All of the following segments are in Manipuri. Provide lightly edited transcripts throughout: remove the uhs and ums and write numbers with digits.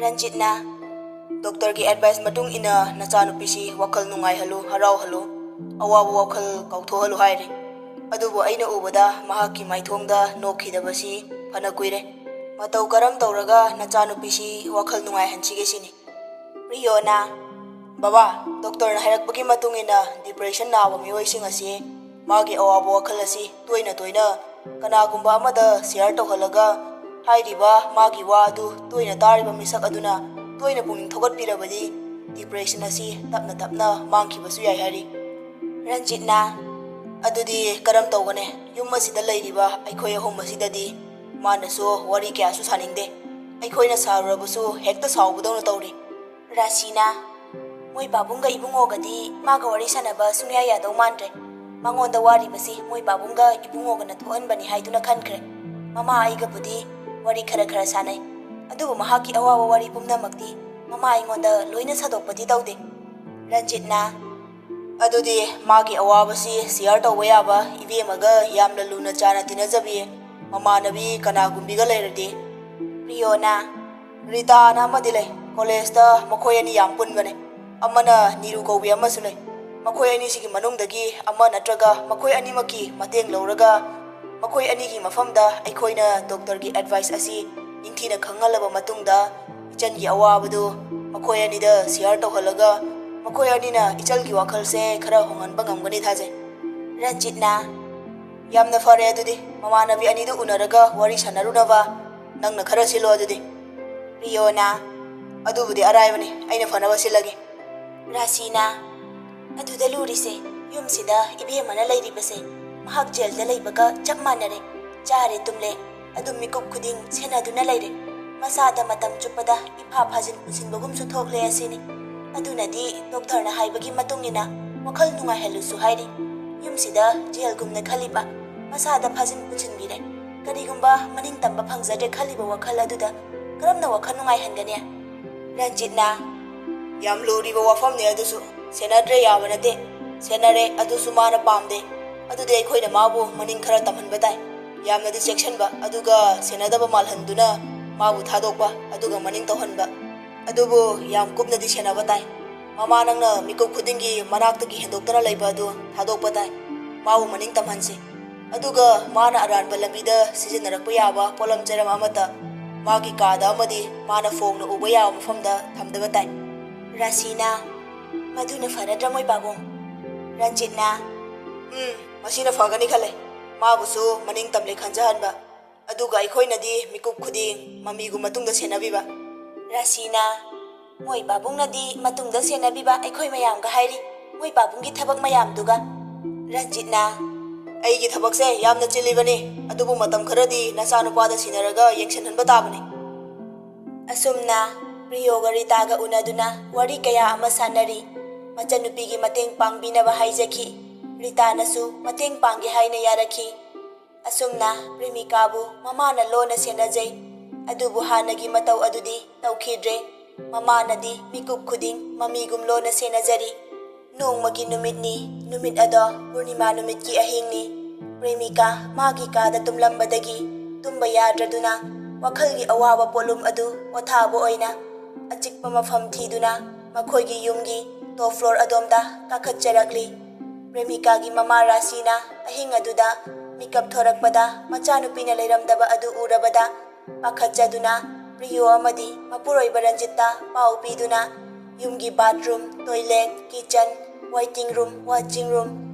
ꯔꯟꯖꯤꯠꯅ ꯗꯣꯛꯇꯔꯒꯤ ꯑꯦꯗꯚꯥꯏꯁ ꯃꯇꯨꯡ ꯏꯟꯅ ꯅꯆꯥꯅꯨꯄꯤꯁꯤ ꯋꯥꯈꯜ ꯅꯨꯡꯉꯥꯏꯍꯜꯂꯨ ꯍꯔꯥꯎꯍꯜꯂꯨ ꯑꯋꯥꯕ ꯋꯥꯈꯜ ꯀꯥꯎꯊꯣꯛꯍꯜꯂꯨ ꯍꯥꯏꯔꯤ ꯑꯗꯨꯕꯨ ꯑꯩꯅ ꯎꯕꯗ ꯃꯍꯥꯛꯀꯤ ꯃꯥꯏꯊꯣꯡꯗ ꯅꯣꯛꯈꯤꯗꯕꯁꯤ ꯐꯅ ꯀꯨꯏꯔꯦ ꯃꯇꯧ ꯀꯔꯝ ꯇꯧꯔꯒ ꯅꯆꯥꯅꯨꯄꯤꯁꯤ ꯋꯥꯈꯜ ꯅꯨꯡꯉꯥꯏꯍꯟꯁꯤꯒꯦ ꯁꯤꯅꯤ ꯔꯤꯌꯣꯅ ꯕꯕꯥ ꯗꯣꯛꯇꯔꯅ ꯍꯥꯏꯔꯛꯄꯒꯤ ꯃꯇꯨꯡ ꯏꯟꯅ ꯗꯤꯄ꯭ꯔꯦꯁꯟ ꯅꯥꯕ ꯃꯤꯑꯣꯏꯁꯤꯡ ꯑꯁꯤ ꯃꯥꯒꯤ ꯑꯋꯥꯕ ꯋꯥꯈꯜ ꯑꯁꯤ ꯇꯣꯏꯅ ꯀꯅꯥꯒꯨꯝꯕ ꯑꯃꯗ ꯁꯦꯌꯔ ꯇꯧꯍꯜꯂꯒ ꯍꯥꯏꯔꯤꯕ ꯃꯥꯒꯤ ꯋꯥ ꯑꯗꯨ ꯇꯣꯏꯅ ꯇꯥꯔꯤꯕ ꯃꯤꯁꯛ ꯑꯗꯨꯅ ꯇꯣꯏꯅ ꯄꯨꯛꯅꯤꯡ ꯊꯧꯒꯠꯄꯤꯔꯕꯗꯤ ꯗꯤꯄ꯭ꯔꯦꯁꯟ ꯑꯁꯤ ꯇꯞꯅ ꯇꯞꯅ ꯃꯥꯡꯈꯤꯕꯁꯨ ꯌꯥꯏ ꯍꯥꯏꯔꯤ ꯔꯟꯖꯤꯠꯅ ꯑꯗꯨꯗꯤ ꯀꯔꯝ ꯇꯧꯒꯅꯤ ꯌꯨꯝ ꯑꯁꯤꯗ ꯂꯩꯔꯤꯕ ꯑꯩꯈꯣꯏ ꯑꯍꯨꯝ ꯑꯁꯤꯗꯗꯤ ꯃꯥꯅꯁꯨ ꯋꯥꯔꯤ ꯀꯌꯥꯁꯨ ꯁꯥꯅꯤꯡꯗꯦ ꯑꯩꯈꯣꯏꯅ ꯁꯥꯔꯨꯔꯕꯁꯨ ꯍꯦꯛꯇ ꯁꯥꯎꯕꯗꯧꯅ ꯇꯧꯔꯤ ꯔꯥꯁꯤꯅ ꯃꯣꯏ ꯄꯥꯕꯨꯡꯒ ꯏꯕꯨꯡꯉꯣꯒꯗꯤ ꯃꯥꯒ ꯋꯥꯔꯤ ꯁꯥꯟꯅꯕ ꯁꯨꯡꯌꯥ ꯌꯥꯗꯧ ꯃꯥꯟꯗ꯭ꯔꯦ ꯃꯉꯣꯟꯗ ꯋꯥꯔꯤꯕꯁꯤ ꯃꯣꯏ ꯄꯥꯕꯨꯡꯒ ꯏꯕꯨꯡꯉꯣꯒꯅ ꯊꯣꯛꯍꯟꯕꯅꯤ ꯍꯥꯏꯗꯨꯅ ꯈꯟꯈ꯭ꯔꯦ ꯃꯃꯥ ꯑꯩꯒꯕꯨꯗꯤ ꯋꯥꯔꯤ ꯈꯔ ꯁꯥꯟꯅꯩ ꯑꯗꯨꯕꯨ ꯃꯍꯥꯛꯀꯤ ꯑꯋꯥꯕ ꯋꯥꯔꯤ ꯄꯨꯝꯅꯃꯛꯇꯤ ꯃꯃꯥ ꯑꯩꯉꯣꯟꯗ ꯂꯣꯏꯅ ꯁꯥꯗꯣꯛꯄꯗꯤ ꯇꯧꯗꯦ ꯔꯟꯖꯤꯠꯅ ꯑꯗꯨꯗꯤ ꯃꯥꯒꯤ ꯑꯋꯥꯕꯁꯤ ꯁꯦꯌꯔ ꯇꯧꯕ ꯌꯥꯕ ꯏꯕꯦꯝꯃꯒ ꯌꯥꯝꯅ ꯂꯨꯅ ꯆꯥꯅ ꯇꯤꯟꯅꯖꯕꯤ ꯃꯃꯥꯟꯅꯕꯤ ꯀꯅꯥꯒꯨꯝꯕꯤꯒ ꯂꯩꯔꯗꯤ ꯔꯤꯌꯣꯅ ꯔꯤꯇꯥꯅ ꯑꯃꯗꯤ ꯂꯩ ꯀꯣꯂꯦꯖꯇ ꯃꯈꯣꯏ ꯑꯅꯤ ꯌꯥꯝ ꯄꯨꯟꯕꯅꯦ ꯑꯃꯅ ꯅꯤꯔꯨ ꯀꯧꯕꯤ ꯑꯃꯁꯨ ꯂꯩ ꯃꯈꯣꯏ ꯑꯅꯤꯁꯤꯒꯤ ꯃꯅꯨꯡꯗꯒꯤ ꯑꯃ ꯅꯠꯇ꯭ꯔꯒ ꯃꯈꯣꯏ ꯑꯅꯤꯃꯛꯀꯤ ꯃꯇꯦꯡ ꯂꯧꯔꯒ ꯃꯈꯣꯏ ꯑꯅꯤꯒꯤ ꯃꯐꯝꯗ ꯑꯩꯈꯣꯏꯅ ꯗꯣꯛꯇꯔꯒꯤ ꯑꯦꯗꯚꯥꯏꯁ ꯑꯁꯤ ꯅꯤꯡꯊꯤꯅ ꯈꯪꯍꯜꯂꯕ ꯃꯇꯨꯡꯗ ꯏꯆꯟꯒꯤ ꯑꯋꯥꯕꯗꯨ ꯃꯈꯣꯏ ꯑꯅꯤꯗ ꯁꯦꯌꯔ ꯇꯧꯍꯜꯂꯒ ꯃꯈꯣꯏ ꯑꯅꯤꯅ ꯏꯆꯜꯒꯤ ꯋꯥꯈꯜꯁꯦ ꯈꯔ ꯍꯣꯡꯍꯟꯕ ꯉꯝꯒꯅꯤ ꯊꯥꯖꯩ ꯔꯟꯖꯤꯠꯅ ꯌꯥꯝꯅ ꯐꯔꯦ ꯑꯗꯨꯗꯤ ꯃꯃꯥꯟꯅꯕꯤ ꯑꯅꯤꯗꯨ ꯎꯅꯔꯒ ꯋꯥꯔꯤ ꯁꯥꯟꯅꯔꯨꯅꯕ ꯅꯪꯅ ꯈꯔ ꯁꯤꯜꯂꯣ ꯑꯗꯨꯗꯤ ꯔꯤꯌꯣꯅ ꯑꯗꯨꯕꯨꯗꯤ ꯑꯔꯥꯏꯕꯅꯤ ꯑꯩꯅ ꯐꯅꯕ ꯁꯤꯜꯂꯒꯦ ꯔꯥꯁꯤꯅ ꯑꯗꯨꯗ ꯂꯨꯔꯤꯁꯦ ꯌꯨꯝꯁꯤꯗ ꯏꯕꯦꯝꯃꯅ ꯂꯩꯔꯤꯕꯁꯦ ꯃꯍꯥꯛ ꯖꯦꯜꯗ ꯂꯩꯕꯒ ꯆꯞ ꯃꯥꯟꯅꯔꯦ ꯆꯥꯔꯦ ꯇꯨꯝꯂꯦ ꯑꯗꯨꯝ ꯃꯤꯀꯨꯞ ꯈꯨꯗꯤꯡ ꯁꯦꯟꯅꯗꯨꯅ ꯂꯩꯔꯦ ꯃꯁꯥꯗ ꯃꯇꯝ ꯆꯨꯞꯄꯗ ꯏꯐꯥ ꯐꯥꯖꯤꯟ ꯄꯨꯟꯁꯤꯟꯕꯒꯨꯝꯁꯨ ꯊꯣꯛꯂꯦ ꯑꯁꯤꯅꯤ ꯑꯗꯨꯅꯗꯤ ꯗꯣꯛꯇꯔꯅ ꯍꯥꯏꯕꯒꯤ ꯃꯇꯨꯡ ꯏꯟꯅ ꯋꯥꯈꯜ ꯅꯨꯡꯉꯥꯏꯍꯜꯂꯨꯁꯨ ꯍꯥꯏꯔꯤ ꯌꯨꯝꯁꯤꯗ ꯖꯦꯜꯒꯨꯝꯅ ꯈꯜꯂꯤꯕ ꯃꯁꯥꯗ ꯐꯥꯖꯤꯟ ꯄꯨꯟꯁꯤꯟꯕꯤꯔꯦ ꯀꯔꯤꯒꯨꯝꯕ ꯃꯅꯤꯡ ꯇꯝꯕ ꯐꯪꯖꯗ꯭ꯔꯦ ꯈꯜꯂꯤꯕ ꯋꯥꯈꯜ ꯑꯗꯨꯗ ꯀꯔꯝꯅ ꯋꯥꯈꯜ ꯅꯨꯡꯉꯥꯏꯍꯟꯒꯅꯤ ꯔꯟꯖꯤꯠꯅ ꯌꯥꯝ ꯂꯨꯔꯤꯕ ꯋꯥꯐꯝꯅꯤ ꯑꯗꯨꯁꯨ ꯁꯦꯟꯅꯗ꯭ꯔꯦ ꯌꯥꯕ ꯅꯠꯇꯦ ꯁꯦꯟꯅꯔꯦ ꯑꯗꯨꯁꯨ ꯃꯥꯅ ꯄꯥꯝꯗꯦ ꯑꯗꯨꯗꯤ ꯑꯩꯈꯣꯏꯅ ꯃꯥꯕꯨ ꯃꯅꯤꯡ ꯈꯔ ꯇꯝꯍꯟꯕ ꯇꯥꯏ ꯌꯥꯝꯅꯗꯤ ꯆꯦꯛꯁꯤꯟꯕ ꯑꯗꯨꯒ ꯁꯦꯟꯅꯗꯕ ꯃꯥꯜꯍꯟꯗꯨꯅ ꯃꯥꯕꯨ ꯊꯥꯗꯣꯛꯄ ꯑꯗꯨꯒ ꯃꯅꯤꯡ ꯇꯧꯍꯟꯕ ꯑꯗꯨꯕꯨ ꯌꯥꯝ ꯀꯨꯞꯅꯗꯤ ꯁꯦꯟꯅꯕ ꯇꯥꯏ ꯃꯃꯥ ꯅꯪꯅ ꯃꯤꯀꯨꯞ ꯈꯨꯗꯤꯡꯒꯤ ꯃꯅꯥꯛꯇꯒꯤ ꯍꯦꯟꯗꯣꯛꯇꯅ ꯂꯩꯕ ꯑꯗꯨ ꯊꯥꯗꯣꯛꯄ ꯇꯥꯏ ꯃꯥꯕꯨ ꯃꯅꯤꯡ ꯇꯝꯍꯟꯁꯤ ꯑꯗꯨꯒ ꯃꯥꯅ ꯑꯔꯥꯟꯕ ꯂꯝꯕꯤꯗ ꯁꯤꯖꯤꯟꯅꯔꯛꯄ ꯌꯥꯕ ꯄꯣꯠꯂꯝ ꯆꯩꯔꯝ ꯑꯃꯠꯇ ꯃꯥꯒꯤ ꯀꯥꯗ ꯑꯃꯗꯤ ꯃꯥꯅ ꯐꯣꯡꯅ ꯎꯕ ꯌꯥꯕ ꯃꯐꯝꯗ ꯊꯝꯗꯕ ꯇꯥꯏ ꯔꯥꯁꯤꯅ ꯃꯗꯨꯅ ꯐꯔꯗ꯭ꯔ ꯃꯣꯏ ꯄꯥꯕꯨꯡ ꯔꯟꯖꯤꯠꯅ ꯃꯁꯤꯅ ꯐꯒꯅꯤ ꯈꯜꯂꯦ ꯃꯥꯕꯨꯁꯨ ꯃꯅꯤꯡ ꯇꯝꯂꯦ ꯈꯟꯖꯍꯟꯕ ꯑꯗꯨꯒ ꯑꯩꯈꯣꯏꯅꯗꯤ ꯃꯤꯀꯨꯞ ꯈꯨꯗꯤꯡ ꯃꯃꯤꯒꯨꯝ ꯃꯇꯨꯡꯗ ꯁꯦꯟꯅꯕꯤꯕ ꯔꯥꯁꯤꯅ ꯃꯣꯏ ꯄꯥꯕꯨꯡꯅꯗꯤ ꯃꯇꯨꯡꯗ ꯁꯦꯟꯅꯕꯤꯕ ꯑꯩꯈꯣꯏ ꯃꯌꯥꯝꯒ ꯍꯥꯏꯔꯤ ꯃꯣꯏ ꯄꯥꯕꯨꯡꯒꯤ ꯊꯕꯛ ꯃꯌꯥꯝꯗꯨꯒ ꯔꯟꯖꯤꯠꯅ ꯑꯩꯒꯤ ꯊꯕꯛꯁꯦ ꯌꯥꯝꯅ ꯆꯤꯜꯂꯤꯕꯅꯤ ꯑꯗꯨꯕꯨ ꯃꯇꯝ ꯈꯔꯗꯤ ꯅꯆꯥꯅꯨꯄꯥꯗ ꯁꯤꯟꯅꯔꯒ ꯌꯦꯡꯁꯤꯟꯍꯟꯕ ꯇꯥꯕꯅꯤ ꯑꯁꯨꯝꯅ ꯔꯤꯌꯣꯒ ꯔꯤꯇꯥꯒ ꯎꯅꯗꯨꯅ ꯋꯥꯔꯤ ꯀꯌꯥ ꯑꯃ ꯁꯥꯟꯅꯔꯤ ꯃꯆꯟꯅꯨꯄꯤꯒꯤ ꯃꯇꯦꯡ ꯄꯥꯡꯕꯤꯅꯕ ꯍꯥꯏꯖꯈꯤ ꯔꯤꯇꯥꯅꯁꯨ ꯃꯇꯦꯡ ꯄꯥꯡꯒꯦ ꯍꯥꯏꯅ ꯌꯥꯔꯛꯈꯤ ꯑꯁꯨꯝꯅ ꯄ꯭ꯔꯦꯃꯤꯀꯥꯕꯨ ꯃꯃꯥꯅ ꯂꯣꯟꯅ ꯁꯦꯟꯅꯖꯩ ꯑꯗꯨꯕꯨ ꯍꯥꯟꯅꯒꯤ ꯃꯇꯧ ꯑꯗꯨꯗꯤ ꯇꯧꯈꯤꯗ꯭ꯔꯦ ꯃꯃꯥꯅꯗꯤ ꯃꯤꯀꯨꯞ ꯈꯨꯗꯤꯡ ꯃꯃꯤꯒꯨꯝ ꯂꯣꯟꯅ ꯁꯦꯟꯅꯖꯔꯤ ꯅꯣꯡꯃꯒꯤ ꯅꯨꯃꯤꯠꯅꯤ ꯅꯨꯃꯤꯠ ꯑꯗꯣ ꯄꯨꯔꯅꯤꯃꯥ ꯅꯨꯃꯤꯠꯀꯤ ꯑꯍꯤꯡꯅꯤ ꯄ꯭ꯔꯦꯃꯤꯀꯥ ꯃꯥꯒꯤ ꯀꯥꯗ ꯇꯨꯝꯂꯝꯕꯗꯒꯤ ꯇꯨꯝꯕ ꯌꯥꯗ꯭ꯔꯗꯨꯅ ꯋꯥꯈꯜꯒꯤ ꯑꯋꯥꯕ ꯄꯣꯠꯂꯨꯝ ꯑꯗꯨ ꯄꯣꯊꯥꯕ ꯑꯣꯏꯅ ꯑꯆꯤꯛꯄ ꯃꯐꯝ ꯊꯤꯗꯨꯅ ꯃꯈꯣꯏꯒꯤ ꯌꯨꯝꯒꯤ ꯇꯣꯞ ꯐ꯭ꯂꯣꯔ ꯑꯗꯣꯝꯗ ꯀꯥꯈꯠꯆꯔꯛꯂꯤ ꯄ꯭ꯔꯦꯃꯤꯀꯥꯒꯤ ꯃꯃꯥ ꯔꯥꯁꯤꯅ ꯑꯍꯤꯡ ꯑꯗꯨꯗ ꯃꯤꯀꯞ ꯊꯣꯔꯛꯄꯗ ꯃꯆꯥꯅꯨꯄꯤꯅ ꯂꯩꯔꯝꯗꯕ ꯑꯗꯨ ꯎꯔꯕꯗ ꯄꯥꯈꯠꯆꯗꯨꯅ ꯄ꯭ꯔꯤꯌꯣ ꯑꯃꯗꯤ ꯃꯄꯨꯔꯣꯏꯕ ꯔꯟꯖꯤꯠꯇ ꯄꯥꯎ ꯄꯤꯗꯨꯅ ꯌꯨꯝꯒꯤ bathroom toilet kitchen waiting room washing room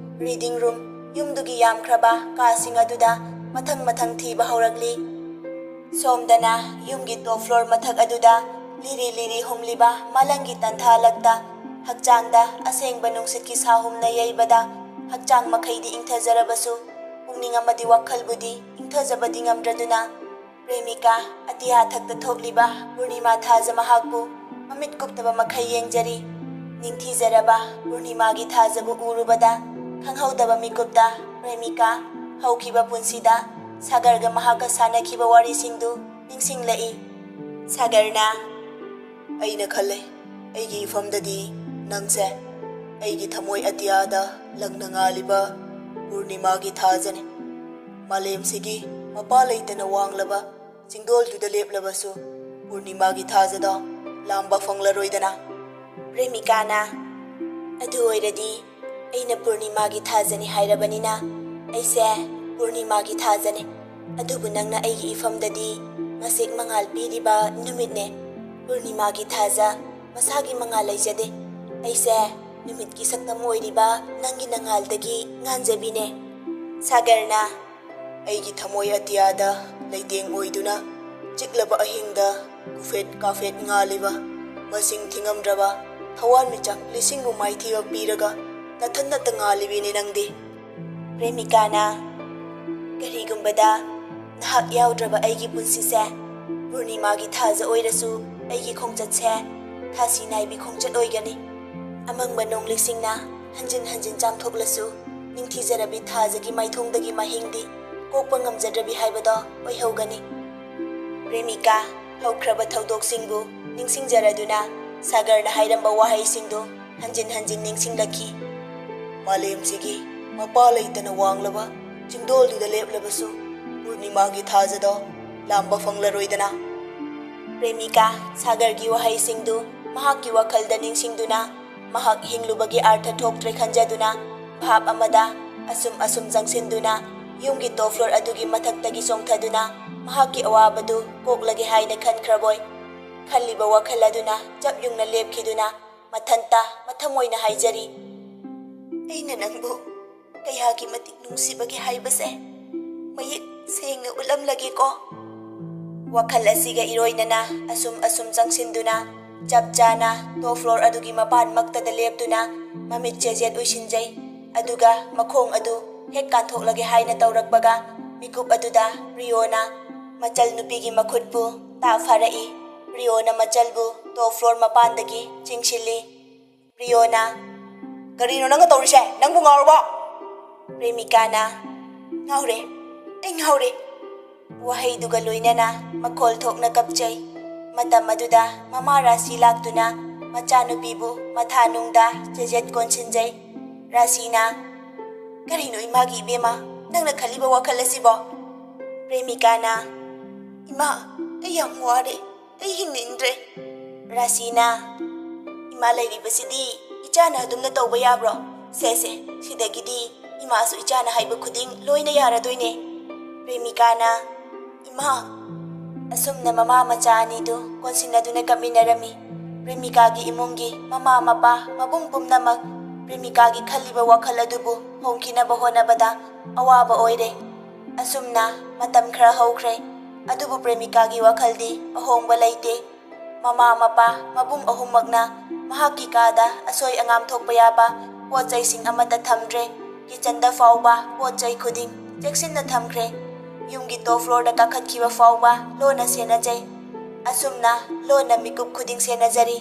reading room ꯌꯨꯝꯗꯨꯒꯤ ꯌꯥꯝꯈ꯭ꯔꯕ ꯀꯥꯁꯤꯡ ꯑꯗꯨꯗ ꯃꯊꯪ ꯃꯊꯪ ꯊꯤꯕ ꯍꯧꯔꯛꯂꯤ ꯁꯣꯝꯗꯅ ꯌꯨꯝꯒꯤ ꯇꯣꯞ ꯐ꯭ꯂꯣꯔ ꯃꯊꯛ ꯑꯗꯨꯗ ꯂꯤꯔꯤ ꯂꯤꯔꯤ ꯍꯨꯝꯂꯤꯕ ꯃꯥꯂꯪꯒꯤ ꯇꯟꯊꯥꯂꯛꯇ ꯍꯛꯆꯥꯡꯗ ꯑꯁꯦꯡꯕ ꯅꯨꯡꯁꯤꯠꯀꯤ ꯁꯥꯍꯨꯝꯅ ꯌꯩꯕꯗ ꯍꯛꯆꯥꯡ ꯃꯈꯩꯗꯤ ꯏꯪꯊꯖꯔꯕꯁꯨ ꯄꯨꯛꯅꯤꯡ ꯑꯃꯗꯤ ꯋꯥꯈꯜꯕꯨꯗꯤ ꯏꯪꯊꯖꯕꯗꯤ ꯉꯝꯗ꯭ꯔꯗꯨꯅ ꯄ꯭ꯔꯦꯃꯤꯀꯥ ꯑꯇꯤꯌꯥ ꯊꯛꯇ ꯊꯣꯛꯂꯤꯕ ꯄꯨꯔꯅꯤꯃꯥ ꯊꯥꯖ ꯃꯍꯥꯛꯄꯨ ꯃꯃꯤꯠ ꯀꯨꯞꯇꯕ ꯃꯈꯩ ꯌꯦꯡꯖꯔꯤ ꯅꯤꯡꯊꯤꯖꯔꯕ ꯄꯨꯔꯅꯤꯃꯥꯒꯤ ꯊꯥꯖꯕꯨ ꯎꯔꯨꯕꯗ ꯈꯪꯍꯧꯗꯕ ꯃꯤꯀꯨꯞꯇ ꯄ꯭ꯔꯦꯃꯤꯀꯥ ꯍꯧꯈꯤꯕ ꯄꯨꯟꯁꯤꯗ ꯁꯥꯒꯔꯒ ꯃꯍꯥꯛꯀ ꯁꯥꯟꯅꯈꯤꯕ ꯋꯥꯔꯤꯁꯤꯡꯗꯨ ꯅꯤꯡꯁꯤꯡꯂꯛꯏ ꯁꯥꯒꯔꯅ ꯑꯩꯅ ꯈꯜꯂꯦ ꯑꯩꯒꯤ ꯏꯐꯝꯗꯗꯤ ꯅꯪꯁꯦ ꯑꯩꯒꯤ ꯊꯃꯣꯏ ꯑꯇꯤꯌꯥꯗ ꯂꯪꯅ ꯉꯥꯜꯂꯤꯕ ꯄꯨꯔꯅꯤꯃꯥꯒꯤ ꯊꯥꯖꯅꯤ ꯃꯥꯂꯦꯝꯁꯤꯒꯤ ꯃꯄꯥ ꯂꯩꯇꯅ ꯋꯥꯡꯂꯕ ꯆꯤꯡꯗꯣꯜꯗꯨꯗ ꯂꯦꯞꯂꯕꯁꯨ ꯄꯨꯔꯅꯤꯃꯥꯒꯤ ꯊꯥꯖꯗ ꯂꯥꯝꯕ ꯐꯪꯂꯔꯣꯏꯗꯅ? ꯄ꯭ꯔꯦꯃꯤꯀꯥꯅ ꯑꯗꯨ ꯑꯣꯏꯔꯗꯤ ꯑꯩꯅ ꯄꯨꯔꯅꯤꯃꯥꯒꯤ ꯊꯥꯖꯅꯤ ꯍꯥꯏꯔꯕꯅꯤꯅ ꯑꯩꯁꯦ ꯄꯨꯔꯅꯤꯃꯥꯒꯤ ꯊꯥꯖꯅꯤ, ꯑꯗꯨꯕꯨ ꯅꯪꯅ ꯑꯩꯒꯤ ꯏꯐꯝꯗꯗꯤ ꯃꯁꯤꯛ ꯃꯉꯥꯜ ꯄꯤꯔꯤꯕ ꯅꯨꯃꯤꯠꯅꯦ꯫ ꯄꯨꯔꯅꯤꯃꯥꯒꯤ ꯊꯥꯖ ꯃꯁꯥꯒꯤ ꯃꯉꯥꯜ ꯂꯩꯖꯗꯦ, ꯑꯩꯁꯦ ꯅꯨꯃꯤꯠꯀꯤ ꯁꯛꯇꯝ ꯑꯣꯏꯔꯤꯕ ꯅꯪꯒꯤ ꯅꯉꯥꯜꯗꯒꯤ ꯉꯥꯟꯖꯕꯤꯅꯦ꯫ ꯁꯥꯒꯔꯅ ꯑꯩꯒꯤ ꯊꯃꯣꯏ ꯑꯇꯤꯌꯥꯗ ꯂꯩꯇꯦꯡ ꯑꯣꯏꯗꯨꯅ ꯆꯤꯛꯂꯕ ꯑꯍꯤꯡꯗ ꯀꯨꯐꯦꯠ ꯀꯥꯐꯦꯠ ꯉꯥꯜꯂꯤꯕ ꯃꯁꯤꯡ ꯊꯤꯉꯝꯗ꯭ꯔꯕ ꯊꯋꯥꯟꯃꯤꯆꯥꯛ ꯂꯤꯁꯤꯡꯕꯨ ꯃꯥꯏꯊꯤꯕ ꯄꯤꯔꯒ ꯅꯊꯟꯅꯇ ꯉꯥꯜꯂꯤꯕꯤꯅꯤ ꯅꯪꯗꯤ꯫ ꯄ꯭ꯔꯦꯃꯤꯀꯥꯅ ꯀꯔꯤꯒꯨꯝꯕꯗ ꯅꯍꯥꯛ ꯌꯥꯎꯗ꯭ꯔꯕ ꯑꯩꯒꯤ ꯄꯨꯟꯁꯤꯁꯦ ꯄꯨꯔꯅꯤꯃꯥꯒꯤ ꯊꯥꯖ ꯑꯣꯏꯔꯁꯨ ꯑꯩꯒꯤ ꯈꯣꯡꯆꯠꯁꯦ ꯊꯥꯁꯤ ꯅꯥꯏꯕꯤ ꯈꯣꯡꯆꯠ ꯑꯣꯏꯒꯅꯤ꯫ ꯑꯃꯪꯕ ꯅꯣꯡꯂꯤꯛꯁꯤꯡꯅ ꯍꯟꯖꯤꯟ ꯍꯟꯖꯤꯟ ꯆꯥꯝꯊꯣꯛꯂꯁꯨ ꯅꯤꯡꯊꯤꯖꯔꯕꯤ ꯊꯥꯖꯒꯤ ꯃꯥꯏꯊꯣꯡꯗꯒꯤ ꯃꯍꯤꯡꯗꯤ ꯀꯣꯛꯄ ꯉꯝꯖꯗ꯭ꯔꯕꯤ ꯍꯥꯏꯕꯗꯣ ꯑꯣꯏꯍꯧꯒꯅꯤ꯫ ꯄ꯭ꯔꯦꯃꯤꯀꯥ ꯍꯧꯈ꯭ꯔꯕ ꯊꯧꯗꯣꯛꯁꯤꯡꯕꯨ ꯅꯤꯡꯁꯤꯡꯖꯔꯗꯨꯅ ꯁꯥꯒꯔꯅ ꯍꯥꯏꯔꯝꯕ ꯋꯥꯍꯩꯁꯤꯡꯗꯨ ꯍꯟꯖꯤꯟ ꯍꯟꯖꯤꯟ ꯅꯤꯡꯁꯤꯡꯂꯛꯈꯤ꯫ ꯃꯥꯂꯦꯝꯁꯤꯒꯤ ꯃꯄꯥ ꯂꯩꯇꯅ ꯋꯥꯡꯂꯕ ꯆꯤꯡꯗꯣꯜꯗꯨꯗ ꯂꯦꯞꯂꯕꯁꯨ ꯄꯨꯔꯅꯤꯃꯥꯒꯤ ꯊꯥꯖꯗꯣ ꯂꯥꯝꯕ ꯐꯪꯂꯔꯣꯏꯗꯅ? ꯄ꯭ꯔꯦꯃꯤꯀꯥ ꯁꯥꯒꯔꯒꯤ ꯋꯥꯍꯩꯁꯤꯡꯗꯨ ꯃꯍꯥꯛꯀꯤ ꯋꯥꯈꯜꯗ ꯅꯤꯡꯁꯤꯡꯗꯨꯅ ꯃꯍꯥꯛ ꯍꯤꯡꯂꯨꯕꯒꯤ ꯑꯥꯔꯊ ꯊꯣꯛꯇ꯭ꯔꯦ ꯈꯟꯖꯗꯨꯅ ꯚꯥꯞ ꯑꯃꯗ ꯑꯁꯨꯝ ꯆꯪꯁꯤꯟꯗꯨꯅ ꯌꯨꯝꯒꯤ ꯇꯣꯞ ꯐ꯭ꯂꯣꯔ ꯑꯗꯨꯒꯤ ꯃꯊꯛꯇꯒꯤ ꯆꯣꯡꯊꯗꯨꯅ ꯃꯍꯥꯛꯀꯤ ꯑꯋꯥꯕꯗꯨ ꯀꯣꯛꯂꯒꯦ ꯍꯥꯏꯅ ꯈꯟꯈ꯭ꯔꯕꯣꯏ꯫ ꯈꯜꯂꯤꯕ ꯋꯥꯈꯜ ꯑꯗꯨꯅ ꯆꯞ ꯌꯨꯡꯅ ꯂꯦꯞꯈꯤꯗꯨꯅ ꯃꯊꯟꯇ ꯃꯊꯃꯣꯏꯅ ꯍꯥꯏꯖꯔꯤ, ꯑꯩꯅ ꯅꯪꯕꯨ ꯀꯌꯥꯒꯤ ꯃꯇꯤꯛ ꯅꯨꯡꯁꯤꯕꯒꯦ ꯍꯥꯏꯕꯁꯦ ꯃꯌꯦꯛ ꯁꯦꯡꯅ ꯎꯠꯂꯝꯂꯒꯦꯀꯣ꯫ ꯋꯥꯈꯜ ꯑꯁꯤꯒ ꯏꯔꯣꯏꯅꯅ ꯑꯁꯨꯝ ꯆꯪꯁꯤꯟꯗꯨꯅ ꯆꯞ ꯆꯥꯅ ꯇꯣꯞ ꯐ꯭ꯂꯣꯔ ꯑꯗꯨꯒꯤ ꯃꯄꯥꯟꯃꯛꯇꯗ ꯂꯦꯞꯇꯨꯅ ꯃꯃꯤꯠ ꯆꯦꯖꯦꯠ ꯎꯏꯁꯤꯟꯖꯩ꯫ ꯑꯗꯨꯒ ꯃꯈꯣꯡ ꯑꯗꯨ ꯍꯦꯛ ꯀꯥꯟꯊꯣꯛꯂꯒꯦ ꯍꯥꯏꯅ ꯇꯧꯔꯛꯄꯒ ꯃꯤꯀꯨꯞ ꯑꯗꯨꯗ ꯄ꯭ꯔꯤꯌꯣꯅ ꯃꯆꯜ ꯅꯨꯄꯤꯒꯤ ꯃꯈꯨꯠꯄꯨ ꯇꯥ ꯐꯥꯔꯛꯏ꯫ ꯄ꯭ꯔꯤꯌꯣꯅ ꯃꯆꯜꯕꯨ ꯇꯣꯞ ꯐ꯭ꯂꯣꯔ ꯃꯄꯥꯟꯗꯒꯤ ꯆꯤꯡꯁꯤꯜꯂꯤ꯫ ꯄ꯭ꯔꯤꯌꯣꯅ ꯀꯔꯤꯅꯣ ꯅꯪꯅ ꯇꯧꯔꯤꯁꯦ? ꯅꯪꯕꯨ ꯉꯥꯎꯔꯕꯣ? ꯄ꯭ꯔꯦꯃꯤꯀꯥꯅ ꯉꯥꯎꯔꯦ, ꯑꯩ ꯉꯥꯎꯔꯦ꯫ ꯋꯥꯍꯩꯗꯨꯒ ꯂꯣꯏꯅꯅ ꯃꯈꯣꯜ ꯊꯣꯛꯅ ꯀꯞꯆꯩ꯫ ꯃꯇꯝ ꯑꯗꯨꯗ ꯃꯃꯥ ꯔꯥꯁꯤ ꯂꯥꯛꯇꯨꯅ ꯃꯆꯥꯅꯨꯄꯤꯕꯨ ꯃꯊꯥꯅꯨꯡꯗ ꯆꯦꯖꯦꯠ ꯀꯣꯟꯁꯤꯟꯖꯩ꯫ ꯔꯥꯁꯤꯅ ꯀꯔꯤꯅꯣ ꯏꯃꯥꯒꯤ ꯏꯕꯦꯝꯃ, ꯅꯪꯅ ꯈꯜꯂꯤꯕ ꯋꯥꯈꯜ ꯑꯁꯤꯕꯣ? ꯄ꯭ꯔꯦꯃꯤꯀꯥꯅ ꯏꯃꯥ, ꯑꯩ ꯌꯥꯝ ꯋꯥꯔꯦ, ꯑꯩ ꯍꯤꯡꯅꯤꯡꯗ꯭ꯔꯦ꯫ ꯔꯥꯁꯤꯅ ꯏꯃꯥ ꯂꯩꯔꯤꯕꯁꯤꯗꯤ ꯏꯆꯥꯅ ꯑꯗꯨꯝꯅ ꯇꯧꯕ ꯌꯥꯕ꯭ꯔꯣ? ꯁꯦ ꯁꯤꯗꯒꯤꯗꯤ ꯏꯃꯥꯁꯨ ꯏꯆꯥꯅ ꯍꯥꯏꯕ ꯈꯨꯗꯤꯡ ꯂꯣꯏꯅ ꯌꯥꯔꯗꯣꯏꯅꯦ꯫ ꯄ꯭ꯔꯦꯃꯤꯀꯥꯅ ꯏꯃꯥ꯫ ꯑꯁꯨꯝꯅ ꯃꯃꯥ ꯃꯆꯥ ꯑꯅꯤꯗꯨ ꯀꯣꯟꯁꯤꯟꯅꯗꯨꯅ ꯀꯞꯃꯤꯟꯅꯔꯝꯃꯤ꯫ ꯄ꯭ꯔꯦꯃꯤꯀꯥꯒꯤ ꯏꯃꯨꯡꯒꯤ ꯃꯃꯥ ꯃꯄꯥ ꯃꯕꯨꯡ ꯄꯨꯝꯅꯃꯛ ꯄ꯭ꯔꯦꯃꯤꯀꯥꯒꯤ ꯈꯜꯂꯤꯕ ꯋꯥꯈꯜ ꯑꯗꯨꯕꯨ ꯍꯣꯡꯈꯤꯅꯕ ꯍꯣꯠꯅꯕꯗ ꯑꯋꯥꯕ ꯑꯣꯏꯔꯦ꯫ ꯑꯁꯨꯝꯅ ꯃꯇꯝ ꯈꯔ ꯍꯧꯈ꯭ꯔꯦ, ꯑꯗꯨꯕꯨ ꯄ꯭ꯔꯦꯃꯤꯀꯥꯒꯤ ꯋꯥꯈꯜꯗꯤ ꯑꯍꯣꯡꯕ ꯂꯩꯇꯦ꯫ ꯃꯃꯥ ꯃꯄꯥ ꯃꯕꯨꯡ ꯑꯍꯨꯝꯃꯛꯅ ꯃꯍꯥꯛꯀꯤ ꯀꯥꯗ ꯑꯁꯣꯏ ꯑꯉꯥꯝ ꯊꯣꯛꯄ ꯌꯥꯕ ꯄꯣꯠ ꯆꯩꯁꯤꯡ ꯑꯃꯠꯇ ꯊꯝꯗ꯭ꯔꯦ꯫ ꯀꯤꯆꯟꯗ ꯐꯥꯎꯕ ꯄꯣꯠ ꯆꯩ ꯈꯨꯗꯤꯡ ꯆꯦꯛꯁꯤꯟꯅ ꯊꯝꯈ꯭ꯔꯦ꯫ ꯌꯨꯝꯒꯤ ꯇꯣꯞ ꯐ꯭ꯂꯣꯔꯗ ꯀꯥꯈꯠꯈꯤꯕ ꯐꯥꯎꯕ ꯂꯣꯟꯅ ꯁꯦꯟꯅꯖꯩ꯫ ꯑꯁꯨꯝꯅ ꯂꯣꯟꯅ ꯃꯤꯀꯨꯞ ꯈꯨꯗꯤꯡ ꯁꯦꯟꯅꯖꯔꯤ꯫